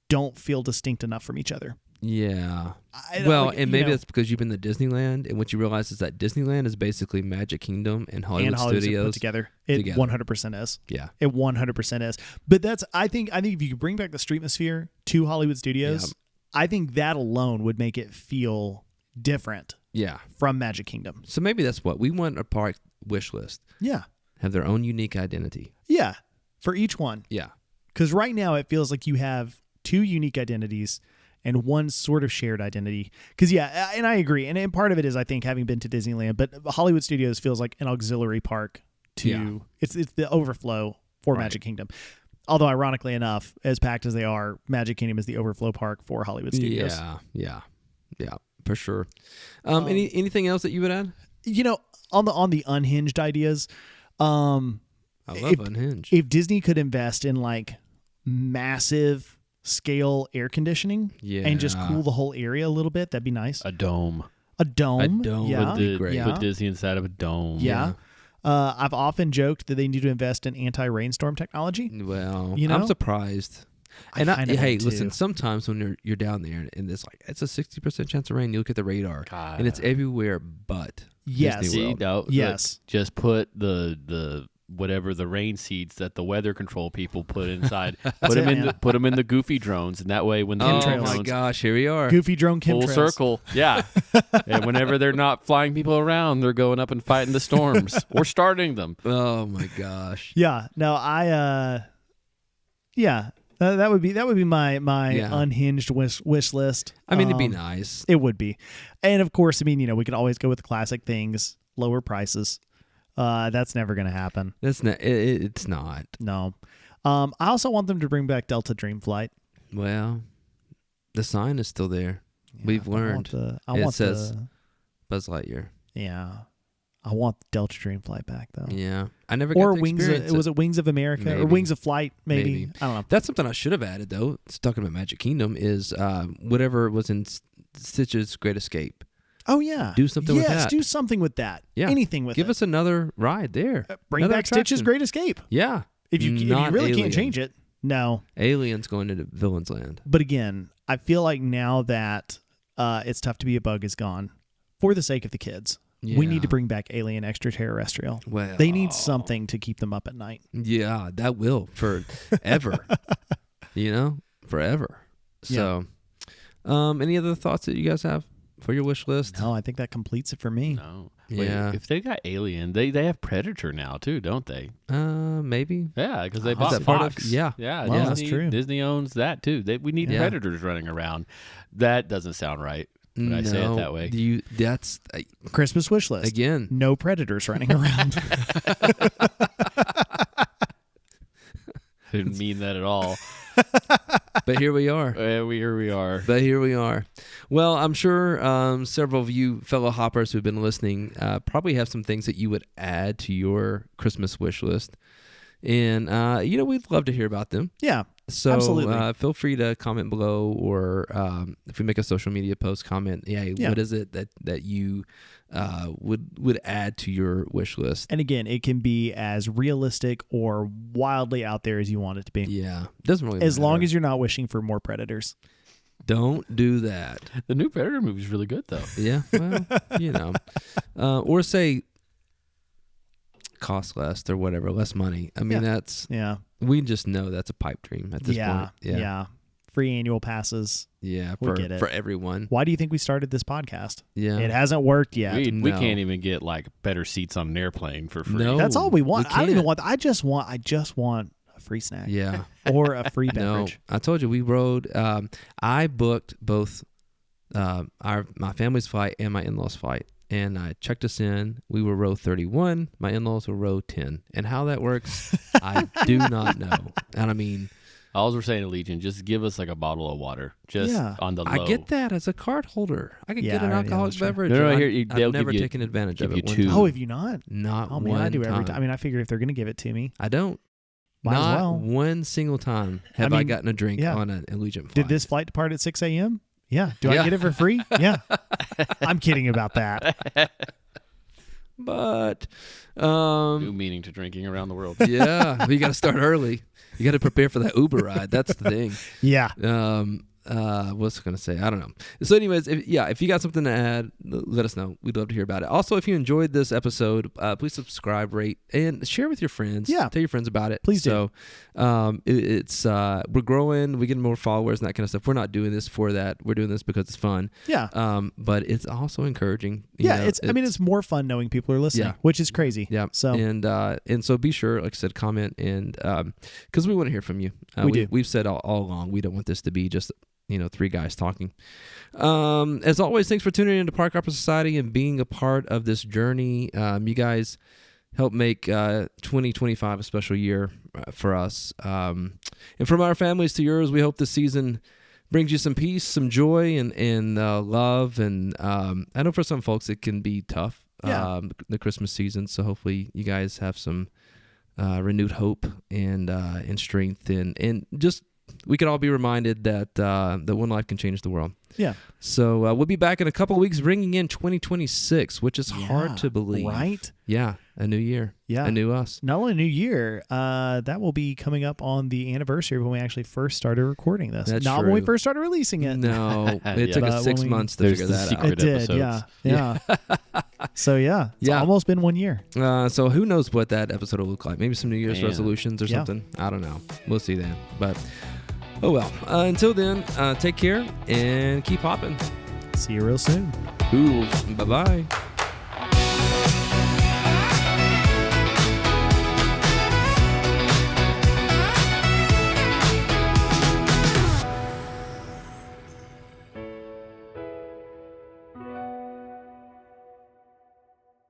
don't feel distinct enough from each other. Yeah. I don't- Well, like, and maybe that's because you've been to Disneyland, and what you realize is that Disneyland is basically Magic Kingdom and Hollywood Hollywood Studios put together. It together. 100% is. Yeah. It 100% is. But I think if you could bring back the Streetmosphere to Hollywood Studios, Yeah. I think that alone would make it feel different Yeah. from Magic Kingdom. So maybe that's what we want a park wish list. Yeah. Have their own unique identity. Yeah. For each one. Yeah. Because right now it feels like you have two unique identities and one sort of shared identity. Because, and I agree. And part of it is, I think, having been to Disneyland, but Hollywood Studios feels like an auxiliary park to, Yeah. it's the overflow for Right. Magic Kingdom. Although, ironically enough, as packed as they are, Magic Kingdom is the overflow park for Hollywood Studios. Yeah. For sure. Anything else that you would add? On the unhinged ideas, I love Unhinged. if Disney could invest in like massive scale air conditioning and just Yeah. cool the whole area a little bit, that'd be nice. A dome. A dome. A dome Yeah. would be great. Yeah. Put Disney inside of a dome. Yeah. I've often joked that they need to invest in anti-rainstorm technology. Well, You know? I'm surprised. And kinda hey, am, too. listen, sometimes when you're down there and it's a 60% chance of rain, you look at the radar God. and it's everywhere but Yes. Disney See, World. no, look, Yes. just put the whatever the rain seeds that the weather control people put inside. put them it, in man. put them in the goofy drones, and that way when the Oh Chemtrails. my drones gosh, here we are. Goofy drone full chemtrails. circle, yeah. And whenever they're not flying people around, they're going up and fighting the storms or starting them. Oh my gosh. Yeah. No, that would be my Yeah. unhinged wish list. I mean, it'd be nice. It would be. And of course, I mean, we could always go with classic things, lower prices. That's never going to happen. That's not. It's not. No. I also want them to bring back Delta Dream Flight. Well, the sign is still there. We've learned. I says- Buzz Lightyear. I want Delta Dream Flight back though. Yeah, I never Or got to Wings. experience Was it Wings of America or Maybe. Wings of Flight? Maybe. Maybe. I don't know. That's something I should have added though. It's talking about Magic Kingdom is whatever was in Stitch's Great Escape. Oh yeah. Do something with Yes, that. do something with that. Yeah. Anything with Give it. us another ride there. Bring another back Stitch's attraction. Great Escape. Yeah. If you Not really Alien. can't change it, no. Aliens going into Villains Land. But again, I feel like now that It's Tough to Be a Bug is gone, for the sake of the kids, we need to bring back Alien Extraterrestrial. Well, They need something to keep them up at night. Yeah, that will forever. Forever. So, any other thoughts that you guys have for your wish list? No, I think that completes it for me. No. Wait, Yeah. if they got Alien, they have Predator now too, don't they? Maybe. Yeah, because they Is bought that part of- Fox. yeah. Yeah, Well, Disney, that's true. Disney owns that too. We need Yeah. Predators running around. That doesn't sound right. when I say it that way. That's Christmas wish list. again. No predators running around. I didn't mean that at all. But here we are. Here we are. But here we are. Well, I'm sure several of you fellow hoppers who've been listening probably have some things that you would add to your Christmas wish list. And, we'd love to hear about them. Yeah. So Absolutely. Feel free to comment below, or if we make a social media post, comment, what is it that you would add to your wish list? And again, it can be as realistic or wildly out there as you want it to be. Yeah. Doesn't really As matter. long as you're not wishing for more predators. Don't do that. The new Predator movie is really good, though. Yeah. Well, or say cost less or whatever, less money. I mean, we just know that's a pipe dream at this point. Yeah. Free annual passes. Yeah, We get it. for everyone. Why do you think we started this podcast? Yeah. It hasn't worked yet. We No. can't even get like better seats on an airplane for free. No. That's all we want. we I don't even can't. want. I just want a free snack. Yeah. Or a free No, beverage. I told you we rode. I booked both my family's flight and my in-laws' flight, and I checked us in. We were row 31. My in-laws were row 10. And how that works, I do not know. And I mean, All we're saying to Legion, just give us like a bottle of water, just Yeah. on the low. I get that as a card holder. I could Yeah, get an yeah, alcoholic that's true. beverage. No, and here, I've they'll never give you- taken advantage of give it. you one two. time. Oh, have you not? Not Oh one man, I do every time. time. I mean, I figure if they're gonna give it to me, I don't. might Not as well. one single time have I mean, gotten a drink yeah. on an Allegiant flight. Did this flight depart at 6 a.m.? Yeah. Do I Yeah. get it for free? Yeah. I'm kidding about that. But, New meaning to drinking around the world. yeah, you got to start early. You got to prepare for that Uber ride. That's the thing. Yeah. What's I gonna say? I don't know. So, anyways, if you got something to add, let us know. We'd love to hear about it. Also, if you enjoyed this episode, please subscribe, rate, and share with your friends. Yeah. Tell your friends about it. Please do. So, it's we're growing. We get more followers and that kind of stuff. We're not doing this for that. We're doing this because it's fun. Yeah. But it's also encouraging. Yeah. It's more fun knowing people are listening, Yeah. which is crazy. Yeah. So And so be sure, like I said, comment, and because we want to hear from you. We do. We've said all along we don't want this to be just three guys talking. As always, thanks for tuning into Park Opera Society and being a part of this journey. You guys help make 2025 a special year for us. And from our families to yours, we hope this season brings you some peace, some joy, and love. And I know for some folks it can be tough, the Christmas season. So hopefully you guys have some renewed hope and strength, and just we could all be reminded that that one life can change the world. yeah. So we'll be back in a couple of weeks, bringing in 2026, which is hard to believe. Right? Yeah, a new year. Yeah. A new us. Not only New Year, that will be coming up on the anniversary of when we actually first started recording this. That's Not when we true. first started releasing it. No, it Yeah. took But us 6 when we- months to There's figure the that secret. It did, episodes. yeah. So it's Yeah. almost been 1 year. out. So who knows what that episode will look like? Maybe some New Year's Man. resolutions or Yeah. something. I don't know. We'll see then. But oh well. Until then, take care and keep hopping. See you real soon. Cool. Bye bye.